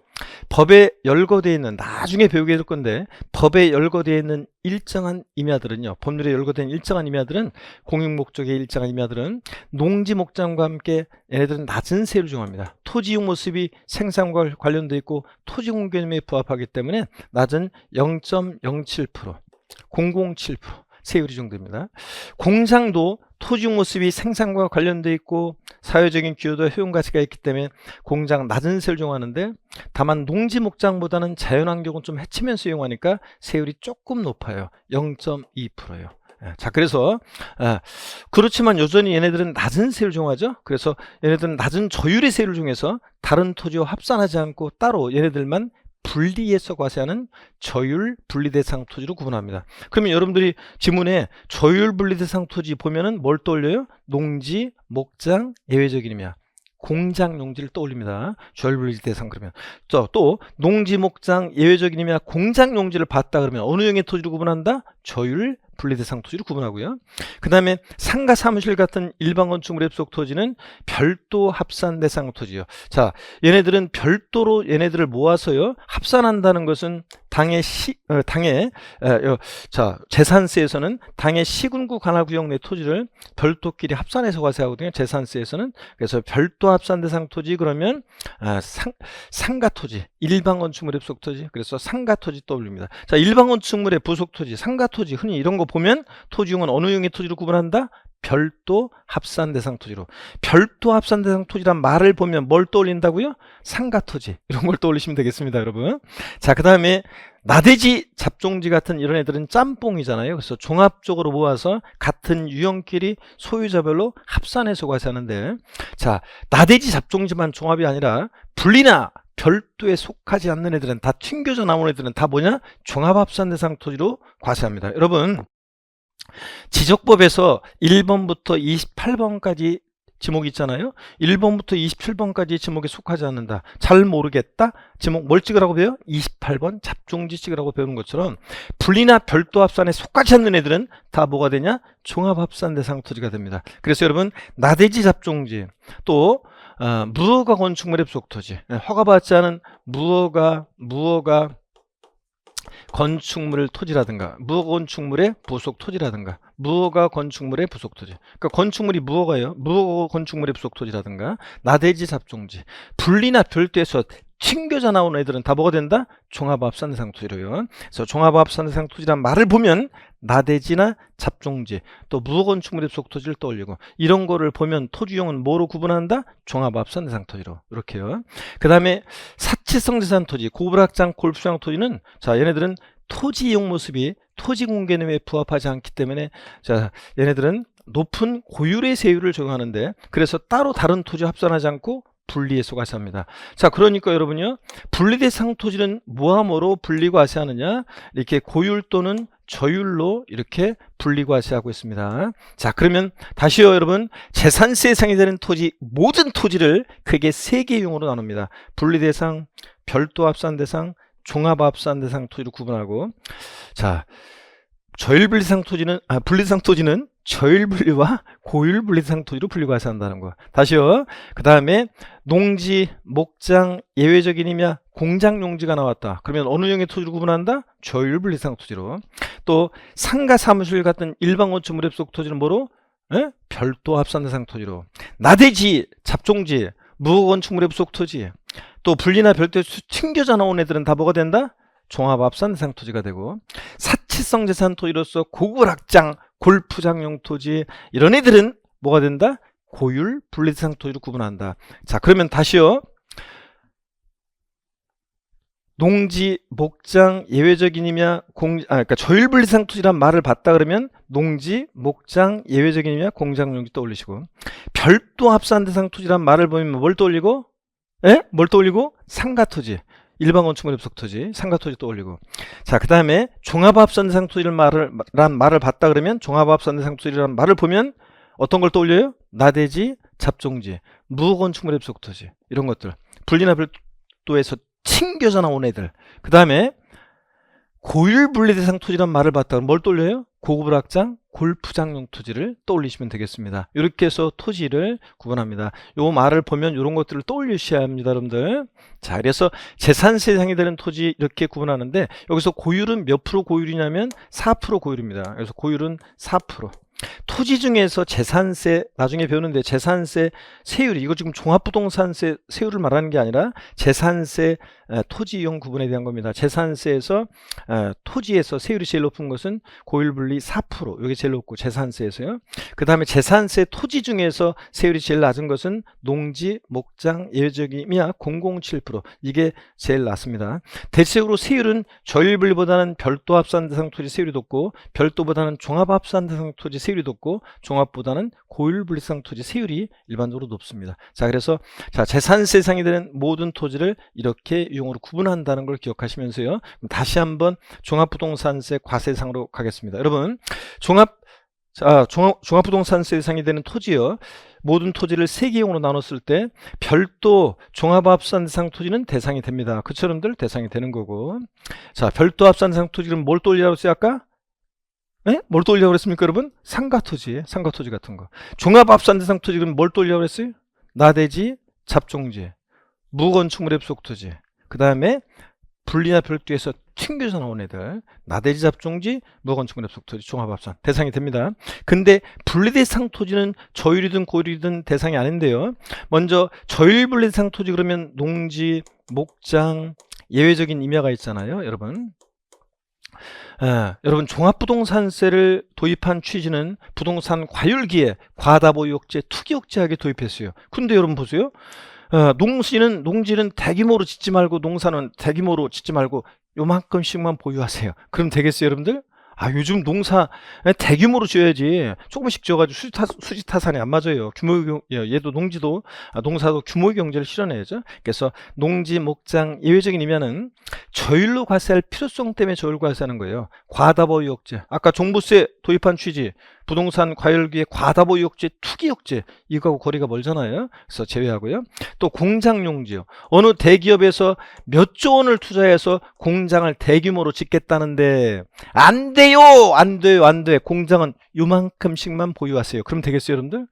법에 열거되어 있는 나중에 배우게 될 건데 법에 열거되어 있는 일정한 임야들은요. 법률에 열거된 일정한 임야들은 공익목적의 일정한 임야들은 농지 목장과 함께 얘네들은 낮은 세율을 정합니다. 토지용 모습이 생산과 관련되어 있고 토지공 개념에 부합하기 때문에 낮은 0.07% 007% 세율이 정도입니다. 공장도 토지용 모습이 생산과 관련되어 있고 사회적인 기여도와 효용가치가 있기 때문에 공장 낮은 세율을 정하는데 다만 농지 목장보다는 자연환경을 좀 해치면서 이용하니까 세율이 조금 높아요. 0.2%예요. 자, 그래서 그렇지만 여전히 얘네들은 낮은 세율을 정하죠. 그래서 얘네들은 낮은 저율의 세율을 정해서 다른 토지와 합산하지 않고 따로 얘네들만 분리해서 과세하는 저율 분리대상 토지로 구분합니다. 그러면 여러분들이 지문에 저율 분리대상 토지 보면은 뭘 떠올려요? 농지, 목장, 예외적인 임야, 공장 용지를 떠올립니다. 저율 분리대상 그러면 또 농지, 목장, 예외적인 임야, 공장 용지를 봤다 그러면 어느 형의 토지로 구분한다? 저율 분리대상 토지로 구분하고요. 그 다음에 상가 사무실 같은 일반 건축물의 부속 토지는 별도 합산 대상 토지요. 자, 얘네들은 별도로 얘네들을 모아서요 합산한다는 것은 재산세에서는 당의 시군구 관할구역 내 토지를 별도끼리 합산해서 과세하거든요. 재산세에서는. 그래서 별도 합산 대상 토지 그러면 상가 토지, 일반 건축물의 부속 토지. 그래서 상가 토지 떠올립니다. 자, 일반 건축물의 부속 토지, 상가 토지 흔히 이런 거 보면 토지용은 어느 형의 토지로 구분한다? 별도 합산 대상 토지로. 별도 합산 대상 토지란 말을 보면 뭘 떠올린다고요? 상가 토지 이런 걸 떠올리시면 되겠습니다, 여러분. 자, 그 다음에 나대지 잡종지 같은 이런 애들은 짬뽕이잖아요. 그래서 종합적으로 모아서 같은 유형끼리 소유자별로 합산해서 과세하는데, 자, 나대지 잡종지만 종합이 아니라 분리나 별도에 속하지 않는 애들은 다 튕겨져 나온 애들은 다 뭐냐? 종합합산 대상 토지로 과세합니다. 여러분, 지적법에서 1번부터 28번까지 지목이 있잖아요. 1번부터 27번까지 지목에 속하지 않는다. 잘 모르겠다. 지목 뭘 찍으라고 배워요? 28번 잡종지 찍으라고 배우는 것처럼 분리나 별도 합산에 속하지 않는 애들은 다 뭐가 되냐? 종합합산 대상 토지가 됩니다. 그래서 여러분 나대지 잡종지 또 무허가 건축물의 부속 토지, 허가받지 않은 무허가 건축물 토지라든가 무허가 건축물의 부속 토지라든가 무허가 건축물의 부속 토지, 그러니까 건축물이 무허가예요. 무허가 건축물의 부속 토지라든가 나대지 잡종지 분리나 별도에서 튕겨져 나오는 애들은 다 뭐가 된다? 종합합산 대상 토지로요. 그래서 종합합산 대상 토지란 말을 보면 나대지나 잡종지 또 무허가 건축물의 부속 토지를 떠올리고 이런 거를 보면 토지용은 뭐로 구분한다? 종합합산 대상 토지로 이렇게요. 그 다음에 사치성 재산 토지, 고불학장, 골프장 토지는 자 얘네들은 토지 이용 모습이 토지 공개념에 부합하지 않기 때문에 자 얘네들은 높은 고율의 세율을 적용하는데 그래서 따로 다른 토지 합산하지 않고 분리해서 과세합니다. 자, 그러니까 여러분요, 분리대상 토지는 뭐하뭐로 분리과세하느냐? 이렇게 고율 또는 저율로 이렇게 분리과세하고 있습니다. 자, 그러면 다시요, 여러분, 재산세 대상이 되는 토지, 모든 토지를 크게 3개 유형으로 나눕니다. 분리대상, 별도 합산 대상, 종합합산 대상 토지로 구분하고, 자, 저율분리대상 토지는 분리대상 토지는 저율분리와 고율분리대상 토지로 분리과세한다는 거. 다시요. 그 다음에 농지, 목장, 예외적인 임야, 공장 용지가 나왔다. 그러면 어느 형의 토지로 구분한다? 저율분리대상 토지로. 또 상가 사무실 같은 일반 건축물의 부속 토지는 뭐로? 별도 합산 대상 토지로. 나대지, 잡종지, 무허가 건축물의 부속 토지. 또 분리나 별도에서 튕겨져 나온 애들은 다 뭐가 된다? 종합합산 대상 토지가 되고, 사치성 재산 토지로서 고불학장, 골프장용 토지 이런 애들은 뭐가 된다? 고율 분리대상 토지로 구분한다. 자, 그러면 다시요. 농지, 목장, 예외적인이냐, 그러니까 저율분리대상 토지란 말을 봤다 그러면 농지, 목장, 예외적인이냐, 공장용지 떠올리시고, 별도 합산대상 토지란 말을 보면 뭘 떠올리고, 예? 뭘 떠올리고? 상가토지. 일반 건축물 접속 토지, 상가토지 떠올리고. 자, 그 다음에 종합합산대상 토지란 말을 봤다 그러면 종합합산대상 토지란 말을 보면 어떤 걸 떠올려요? 나대지, 잡종지, 무건축물 접속 토지, 이런 것들. 분리나 별도에서 튕겨져 나온 애들. 그 다음에 고율분리대상 토지란 말을 봤다 그러면 뭘 떠올려요? 고급을확장, 골프장용 토지를 떠올리시면 되겠습니다. 이렇게 해서 토지를 구분합니다. 요 말을 보면 이런 것들을 떠올리셔야 합니다, 여러분들. 자, 그래서 재산세 대상이 되는 토지 이렇게 구분하는데, 여기서 고율은 몇 프로 고율이냐면 4% 고율입니다. 그래서 고율은 4%. 토지 중에서 재산세, 나중에 배우는데 재산세 세율이, 이거 지금 종합부동산세 세율을 말하는 게 아니라 재산세 토지 이용 구분에 대한 겁니다. 재산세에서 토지에서 세율이 제일 높은 것은 고율분리 4%, 이게 제일 높고 재산세에서요. 그 다음에 재산세 토지 중에서 세율이 제일 낮은 것은 농지, 목장, 예외적이냐 007%, 이게 제일 낮습니다. 대체적으로 세율은 저율분리보다는 별도 합산대상 토지 세율이 높고, 별도보다는 종합합산대상 토지 세율이 높고, 종합보다는 고율분리상 토지 세율이 일반적으로 높습니다. 자, 그래서 재산세 대상이 되는 모든 토지를 이렇게 유형으로 구분한다는 걸 기억하시면서요. 다시 한번 종합부동산세 과세상으로 가겠습니다. 여러분, 종합부동산세 대상이 되는 토지요, 모든 토지를 세 개 유형으로 나눴을 때 별도 종합합산대상 토지는 대상이 됩니다. 그쵸, 여러분들? 대상이 되는 거고. 자, 별도 합산대상 토지는 뭘 떠올리라고 했어요, 아까? 네? 뭘 떠올리라고 그랬습니까, 여러분? 상가토지, 상가토지 같은 거. 종합합산대상 토지는 뭘 떠올리라고 그랬어요? 나대지, 잡종지, 무건축물 앱속토지, 그 다음에 분리나 별도에서 튕겨져 나온 애들, 나대지, 잡종지, 무건축물 앱속토지, 종합합산 대상이 됩니다. 근데 분리대상 토지는 저율이든 고율이든 대상이 아닌데요. 먼저 저율분리대상 토지 그러면 농지, 목장, 예외적인 임야가 있잖아요, 여러분. 여러분, 종합부동산세를 도입한 취지는 부동산 과율기에 과다보유억제, 투기억제하게 도입했어요. 근데 여러분 보세요. 농지는 대규모로 짓지 말고, 농사는 대규모로 짓지 말고 요만큼씩만 보유하세요. 그럼 되겠어요, 여러분들? 요즘 농사 대규모로 지어야지. 조금씩 지어가지고 수지타산이 안 맞아요. 얘도 농사도 규모의 경제를 실현해야죠. 그래서 농지, 목장, 예외적인 임야는 저율로 과세할 필요성 때문에 저율 과세하는 거예요. 과다보유억제, 아까 종부세 도입한 취지, 부동산 과열기에 과다보유억제, 투기억제, 이거하고 거리가 멀잖아요. 그래서 제외하고요. 또 공장용지요. 어느 대기업에서 몇 조 원을 투자해서 공장을 대규모로 짓겠다는데 안 돼요, 안 돼요, 안 돼. 공장은 요만큼씩만 보유하세요. 그럼 되겠어요, 여러분들?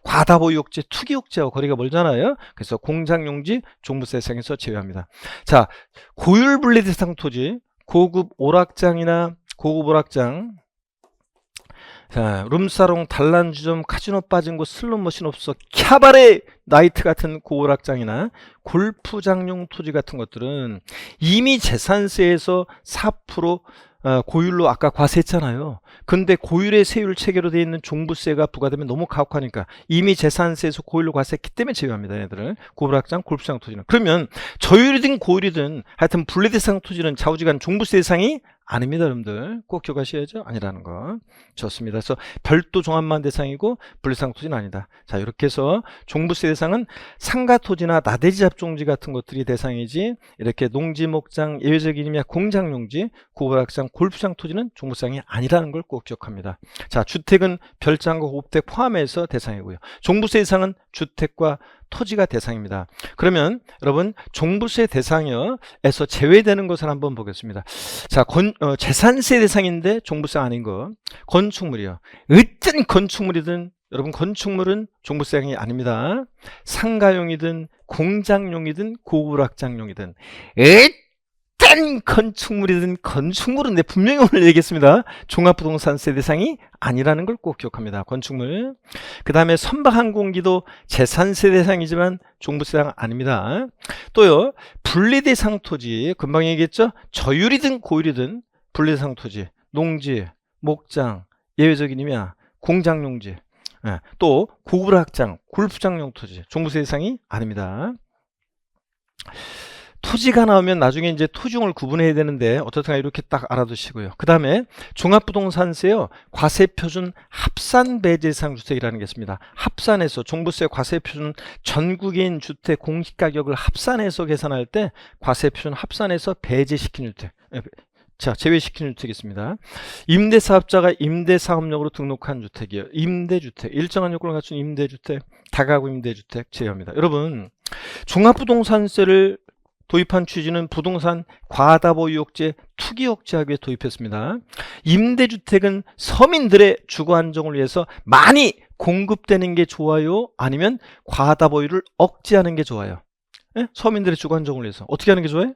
과다보유억제, 투기억제하고 거리가 멀잖아요. 그래서 공장용지 종부세 대상에서 제외합니다. 자, 고율분리대상 토지, 고급 오락장이나 고급 오락장, 자, 룸사롱, 단란주점, 카지노 빠진 곳, 슬롯머신 없어, 캬바레 나이트 같은 고오락장이나 골프장용 토지 같은 것들은 이미 재산세에서 4% 고율로 아까 과세했잖아요. 근데 고율의 세율 체계로 되어 있는 종부세가 부과되면 너무 가혹하니까 이미 재산세에서 고율로 과세했기 때문에 제외합니다. 얘들은 고오락장, 골프장 토지는. 그러면 저율이든 고율이든 하여튼 분리대상 토지는 좌우지간 종부세 대상이 아닙니다, 여러분들. 꼭 기억하셔야죠. 아니라는 거. 좋습니다. 그래서 별도 종합만 대상이고 분리대상 토지는 아니다. 자, 이렇게 해서 종부세 대상은 상가토지나 나대지, 잡종지 같은 것들이 대상이지, 이렇게 농지, 목장, 예외적인 임야, 공장용지, 고오락장, 골프장 토지는 종부세상이 아니라는 걸 꼭 기억합니다. 자, 주택은 별장과 고급택 포함해서 대상이고요. 종부세 대상은 주택과 토지가 대상입니다. 그러면 여러분, 종부세 대상에서 제외되는 것을 한번 보겠습니다. 자, 재산세 대상인데 종부세 아닌 거, 건축물이요. 어떤 건축물이든 여러분, 건축물은 종부세상이 아닙니다. 상가용이든 공장용이든 고급락장용이든 어떤 건축물이든, 건축물은 내 분명히 오늘 얘기했습니다. 종합부동산세 대상이 아니라는 걸 꼭 기억합니다. 건축물. 그 다음에 선박항공기도 재산세 대상이지만 종부세 대상 아닙니다. 또요, 분리대상 토지, 금방 얘기했죠. 저율이든 고율이든 분리대상 토지, 농지, 목장, 예외적인 임야, 공장용지, 또 고급락장, 골프장용 토지, 종부세 대상이 아닙니다. 토지가 나오면 나중에 이제 토중을 구분해야 되는데 어떻든가 이렇게 딱 알아두시고요. 그 다음에 종합부동산세요. 과세표준 합산배제상 주택이라는 게 있습니다. 합산해서 종부세 과세표준 전국인 주택 공시가격을 합산해서 계산할 때 과세표준 합산해서 배제시킨 주택. 자, 제외시키는 주택이 있습니다. 임대사업자가 임대사업용으로 등록한 주택이에요. 임대주택, 일정한 요건을 갖춘 임대주택, 다가구 임대주택 제외합니다. 여러분, 종합부동산세를 도입한 취지는 부동산 과다보유억제, 투기억제하기 위해 도입했습니다. 임대주택은 서민들의 주거 안정을 위해서 많이 공급되는 게 좋아요? 아니면 과다보유를 억제하는 게 좋아요? 예? 서민들의 주거 안정을 위해서 어떻게 하는 게 좋아요?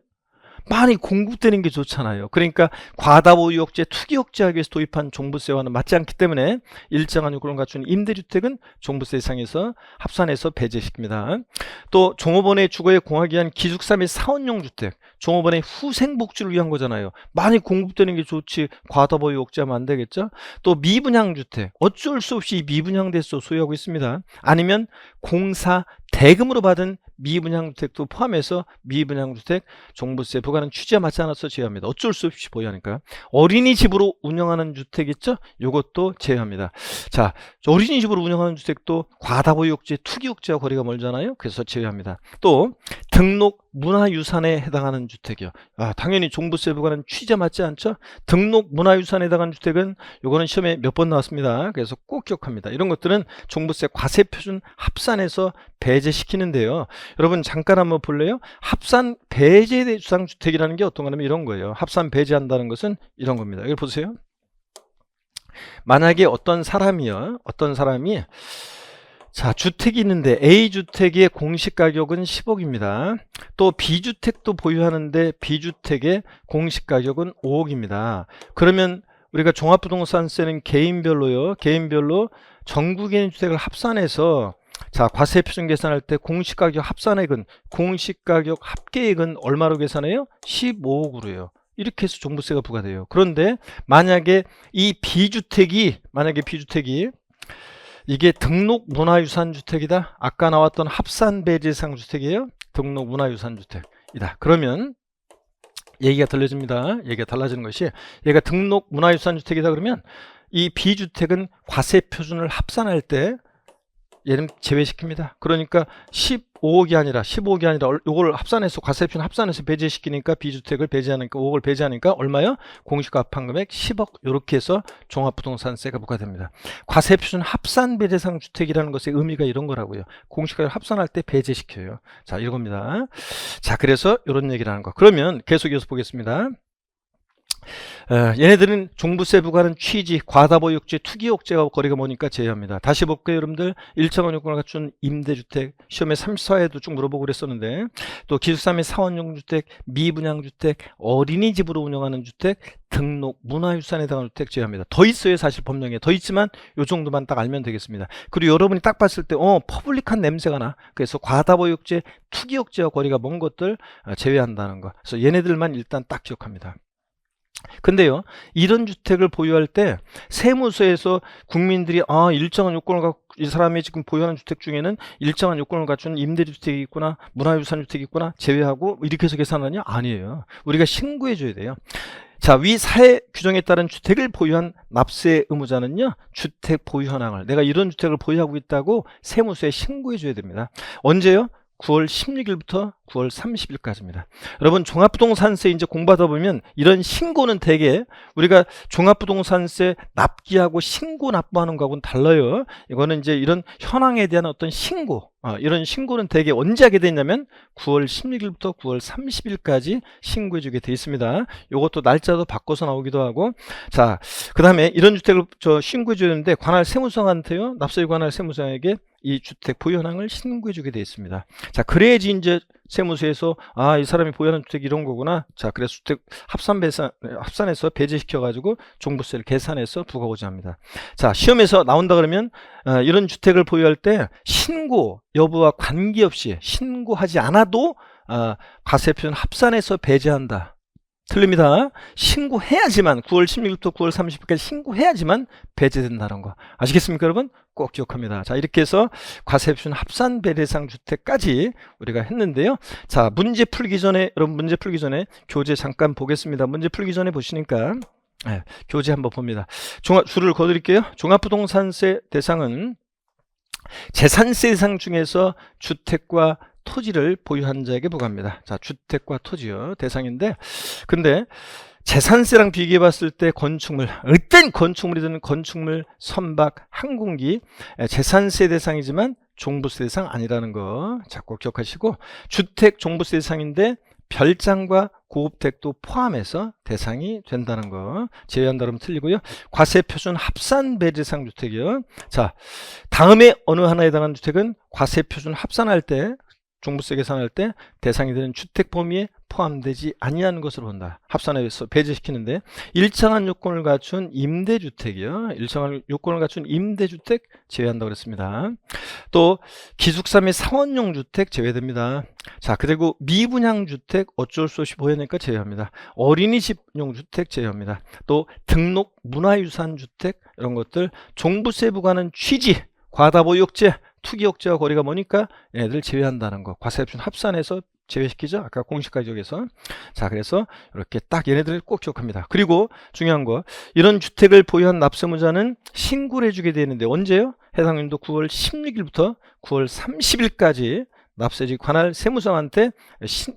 많이 공급되는 게 좋잖아요. 그러니까 과다보유억제, 투기억제하기 위해서 도입한 종부세와는 맞지 않기 때문에 일정한 요건을 갖춘 임대주택은 종부세 대상에서 합산해서 배제시킵니다. 또 종업원의 주거에 공하기 위한 기숙사 및 사원용 주택, 종업원의 후생복지를 위한 거잖아요. 많이 공급되는 게 좋지 과다보유억제하면 안 되겠죠. 또 미분양주택, 어쩔 수 없이 미분양돼서 소유하고 있습니다. 아니면 공사 대금으로 받은 미분양주택도 포함해서 미분양주택 종부세 부과는 취지와 맞지 않아서 제외합니다. 어쩔 수 없이 보유하니까. 어린이집으로 운영하는 주택 있죠? 이것도 제외합니다. 자, 어린이집으로 운영하는 주택도 과다보유억제, 투기억제와 거리가 멀잖아요. 그래서 제외합니다. 또 등록 문화유산에 해당하는 주택이요. 당연히 종부세 부과는 취지와 맞지 않죠? 등록 문화유산에 해당하는 주택은 요거는 시험에 몇 번 나왔습니다. 그래서 꼭 기억합니다. 이런 것들은 종부세 과세표준 합산해서 배제시키는데요. 여러분 잠깐 한번 볼래요? 합산 배제 대상 주택이라는 게 어떤 거냐면 이런 거예요. 합산 배제한다는 것은 이런 겁니다. 이걸 보세요. 만약에 어떤 사람이 자, 주택이 있는데 A주택의 공시가격은 10억입니다. 또 B주택도 보유하는데 B주택의 공시가격은 5억입니다. 그러면 우리가 종합부동산세는 개인별로 전국인 주택을 합산해서 자, 과세표준 계산할 때 공시가격 합산액은 공시가격 합계액은 얼마로 계산해요? 15억으로요. 이렇게 해서 종부세가 부과돼요. 그런데 만약에 이 B주택이 이게 등록문화유산주택이다. 아까 나왔던 합산배제상 주택이에요. 등록문화유산주택이다. 그러면 얘기가 들려집니다. 얘기가 달라지는 것이 얘가 등록문화유산주택이다 그러면 이 B주택은 과세표준을 합산할 때 얘는 제외시킵니다. 그러니까 15억이 아니라 요걸 합산해서 과세표준 합산해서 배제시키니까 B주택을 배제하니까 5억을 배제하니까 얼마요? 공시가 합한 금액 10억 이렇게 해서 종합부동산세가 부과됩니다. 과세표준 합산 배제상 주택이라는 것의 의미가 이런 거라고요. 공시가를 합산할 때 배제시켜요. 자, 이겁니다. 자, 그래서 이런 얘기를 하는 거. 그러면 계속 이어서 보겠습니다. 얘네들은 종부세 부과는 취지, 과다보유억제, 투기억제와 거리가 머니까 제외합니다. 다시 볼게요, 여러분들. 일정한 요건을 갖춘 임대주택, 시험에 34회도 쭉 물어보고 그랬었는데, 또 기숙사 및 사원용 주택, 미분양주택, 어린이집으로 운영하는 주택, 등록 문화유산에 해당하는 주택 제외합니다. 더 있어요, 사실 법령에. 더 있지만 요 정도만 딱 알면 되겠습니다. 그리고 여러분이 딱 봤을 때 퍼블릭한 냄새가 나. 그래서 과다보유억제, 투기억제와 거리가 먼 것들 제외한다는 거. 그래서 얘네들만 일단 딱 기억합니다. 근데요, 이런 주택을 보유할 때 세무서에서 국민들이 일정한 요건을 갖고 이 사람이 지금 보유하는 주택 중에는 일정한 요건을 갖춘 임대주택이 있구나, 문화유산주택이 있구나 제외하고 이렇게 해서 계산하냐? 아니에요. 우리가 신고해 줘야 돼요. 자, 위 사회 규정에 따른 주택을 보유한 납세 의무자는요, 주택 보유 현황을 내가 이런 주택을 보유하고 있다고 세무서에 신고해 줘야 됩니다. 언제요? 9월 16일부터 9월 30일까지입니다. 여러분 종합부동산세 이제 공부하다 보면 이런 신고는 되게 우리가 종합부동산세 납기하고 신고 납부하는 거하고는 달라요. 이거는 이제 이런 현황에 대한 어떤 신고, 이런 신고는 되게 언제 하게 되냐면 9월 16일부터 9월 30일까지 신고해 주게 돼 있습니다. 이것도 날짜도 바꿔서 나오기도 하고. 자, 그 다음에 이런 주택을 신고해 줘야 되는데 관할 세무서한테요, 납세율 관할 세무서에게 이 주택 보유 현황을 신고해 주게 되어 있습니다. 자, 그래야지 이제 세무서에서 이 사람이 보유하는 주택이 이런 거구나. 자, 그래서 주택 합산해서 배제시켜 가지고 종부세를 계산해서 부과하고자 합니다. 자, 시험에서 나온다 그러면 이런 주택을 보유할 때 신고 여부와 관계없이 신고하지 않아도 과세표준 합산해서 배제한다. 틀립니다. 신고해야지만 9월 16일부터 9월 30일까지 신고해야지만 배제된다는 거 아시겠습니까 여러분? 꼭 기억합니다. 자 이렇게 해서 과세 표준 합산 배제대상 주택까지 우리가 했는데요. 자 문제 풀기 전에 여러분 문제 풀기 전에 교재 잠깐 보겠습니다. 문제 풀기 전에 보시니까 교재 한번 봅니다. 줄을 그어드릴게요. 종합부동산세 대상은 재산세 대상 중에서 주택과 토지를 보유한 자에게 부과합니다. 자, 주택과 토지요. 대상인데, 근데 재산세랑 비교해 봤을 때 건축물, 어떤 건축물이든 건축물, 선박, 항공기, 재산세 대상이지만 종부세 대상 아니라는 거. 자, 꼭 기억하시고, 주택 종부세 대상인데, 별장과 고급택도 포함해서 대상이 된다는 거 제외한다 그러면 틀리고요. 과세 표준 합산 배제상 주택이요. 자, 다음에 어느 하나에 해당하는 주택은 과세 표준 합산할 때 종부세 계산할 때 대상이 되는 주택 범위에 포함되지 아니하는 것으로 본다. 합산해서 배제시키는데 일정한 요건을 갖춘 임대주택이요. 일정한 요건을 갖춘 임대주택 제외한다고 그랬습니다. 또 기숙사 및 상원용 주택 제외됩니다. 자 그리고 미분양 주택 어쩔 수 없이 보여내니까 제외합니다. 어린이집용 주택 제외합니다. 또 등록 문화유산 주택 이런 것들 종부세 부과하는 취지 과다보유억제 투기억제와 거리가 뭐니까 얘네들 제외한다는 거 과세 표준 합산해서 제외시키죠. 아까 공식까지 여기서. 자 그래서 이렇게 딱 얘네들을 꼭 기억합니다. 그리고 중요한 거 이런 주택을 보유한 납세무자는 신고를 해주게 되는데 언제요? 해당 연도 9월 16일부터 9월 30일까지 납세직 관할 세무서한테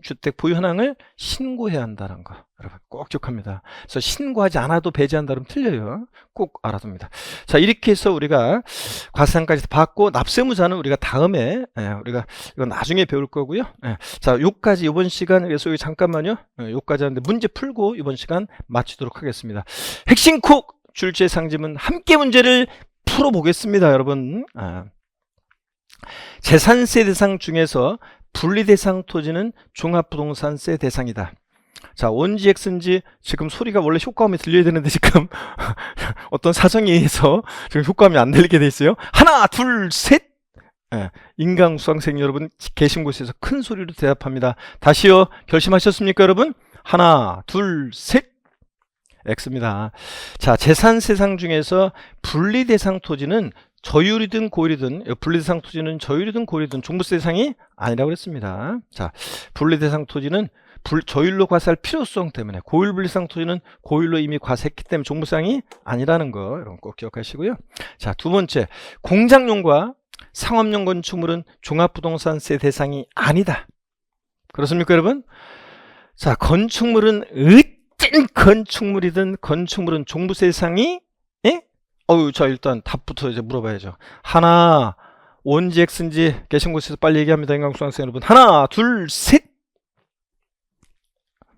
주택 보유 현황을 신고해야 한다는 거 여러분 꼭 기억합니다. 그래서 신고하지 않아도 배제한다 그러면 틀려요. 꼭 알아둡니다. 자 이렇게 해서 우리가 과세상까지 받고 납세무자는 우리가 다음에 우리가 이건 나중에 배울 거고요. 자 요까지 이번 시간 그래서 여기 잠깐만요. 요까지 하는데 문제 풀고 이번 시간 마치도록 하겠습니다. 핵심 콕 출제 상지문 함께 문제를 풀어보겠습니다 여러분. 재산세 대상 중에서 분리대상 토지는 종합부동산세 대상이다. 자 원지 X인지 지금 소리가 원래 효과음이 들려야 되는데 지금 어떤 사정에 의해서 지금 효과음이 안 들리게 돼 있어요. 하나 둘 셋 인강 수강생 여러분 계신 곳에서 큰 소리로 대답합니다. 다시요 결심하셨습니까 여러분? 하나 둘 셋 X입니다. 자 재산세상 중에서 분리대상 토지는 저율이든 고율이든 분리대상 토지는 저율이든 고율이든 종부세 대상이 아니라고 그랬습니다. 자, 분리대상 토지는 저율로 과세할 필요성 때문에 고율 분리대상 토지는 고율로 이미 과세했기 때문에 종부세상이 아니라는 거 여러분 꼭 기억하시고요. 자, 두 번째 공장용과 상업용 건축물은 종합부동산세 대상이 아니다. 그렇습니까 여러분? 자, 건축물은 어떤 건축물이든 건축물은 종부세 대상이 자 일단 답부터 이제 물어봐야죠. 하나 원지 X인지 계신 곳에서 빨리 얘기합니다. 인강수강생 여러분 하나 둘 셋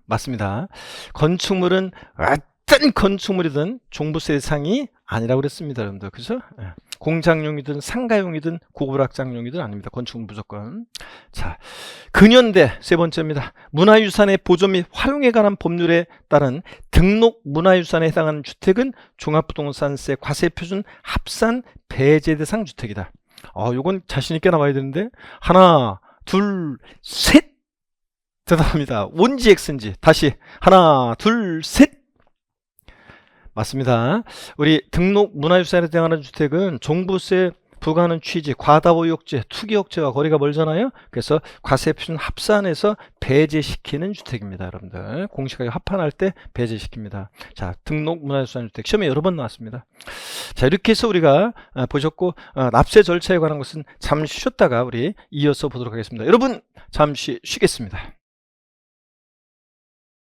맞습니다. 건축물은 어떤 건축물이든 종부세 대상이 아니라고 그랬습니다 여러분들 그죠? 공장용이든 상가용이든 고급락장용이든 아닙니다. 건축물 무조건. 자 근현대 세 번째입니다. 문화유산의 보존 및 활용에 관한 법률에 따른 등록 문화유산에 해당하는 주택은 종합부동산세 과세표준 합산 배제 대상 주택이다. 요건 자신있게 나와야 되는데 하나 둘 셋 대답합니다. 원지 X인지 다시 하나 둘 셋 맞습니다. 우리 등록 문화유산에 해당하는 주택은 종부세 부과하는 취지, 과다보유억제, 투기억제와 거리가 멀잖아요. 그래서 과세표준 합산해서 배제시키는 주택입니다. 여러분들 공시가격 합판할 때 배제시킵니다. 자 등록 문화유산 주택 시험에 여러 번 나왔습니다. 자 이렇게 해서 우리가 보셨고 납세 절차에 관한 것은 잠시 쉬었다가 우리 이어서 보도록 하겠습니다. 여러분 잠시 쉬겠습니다.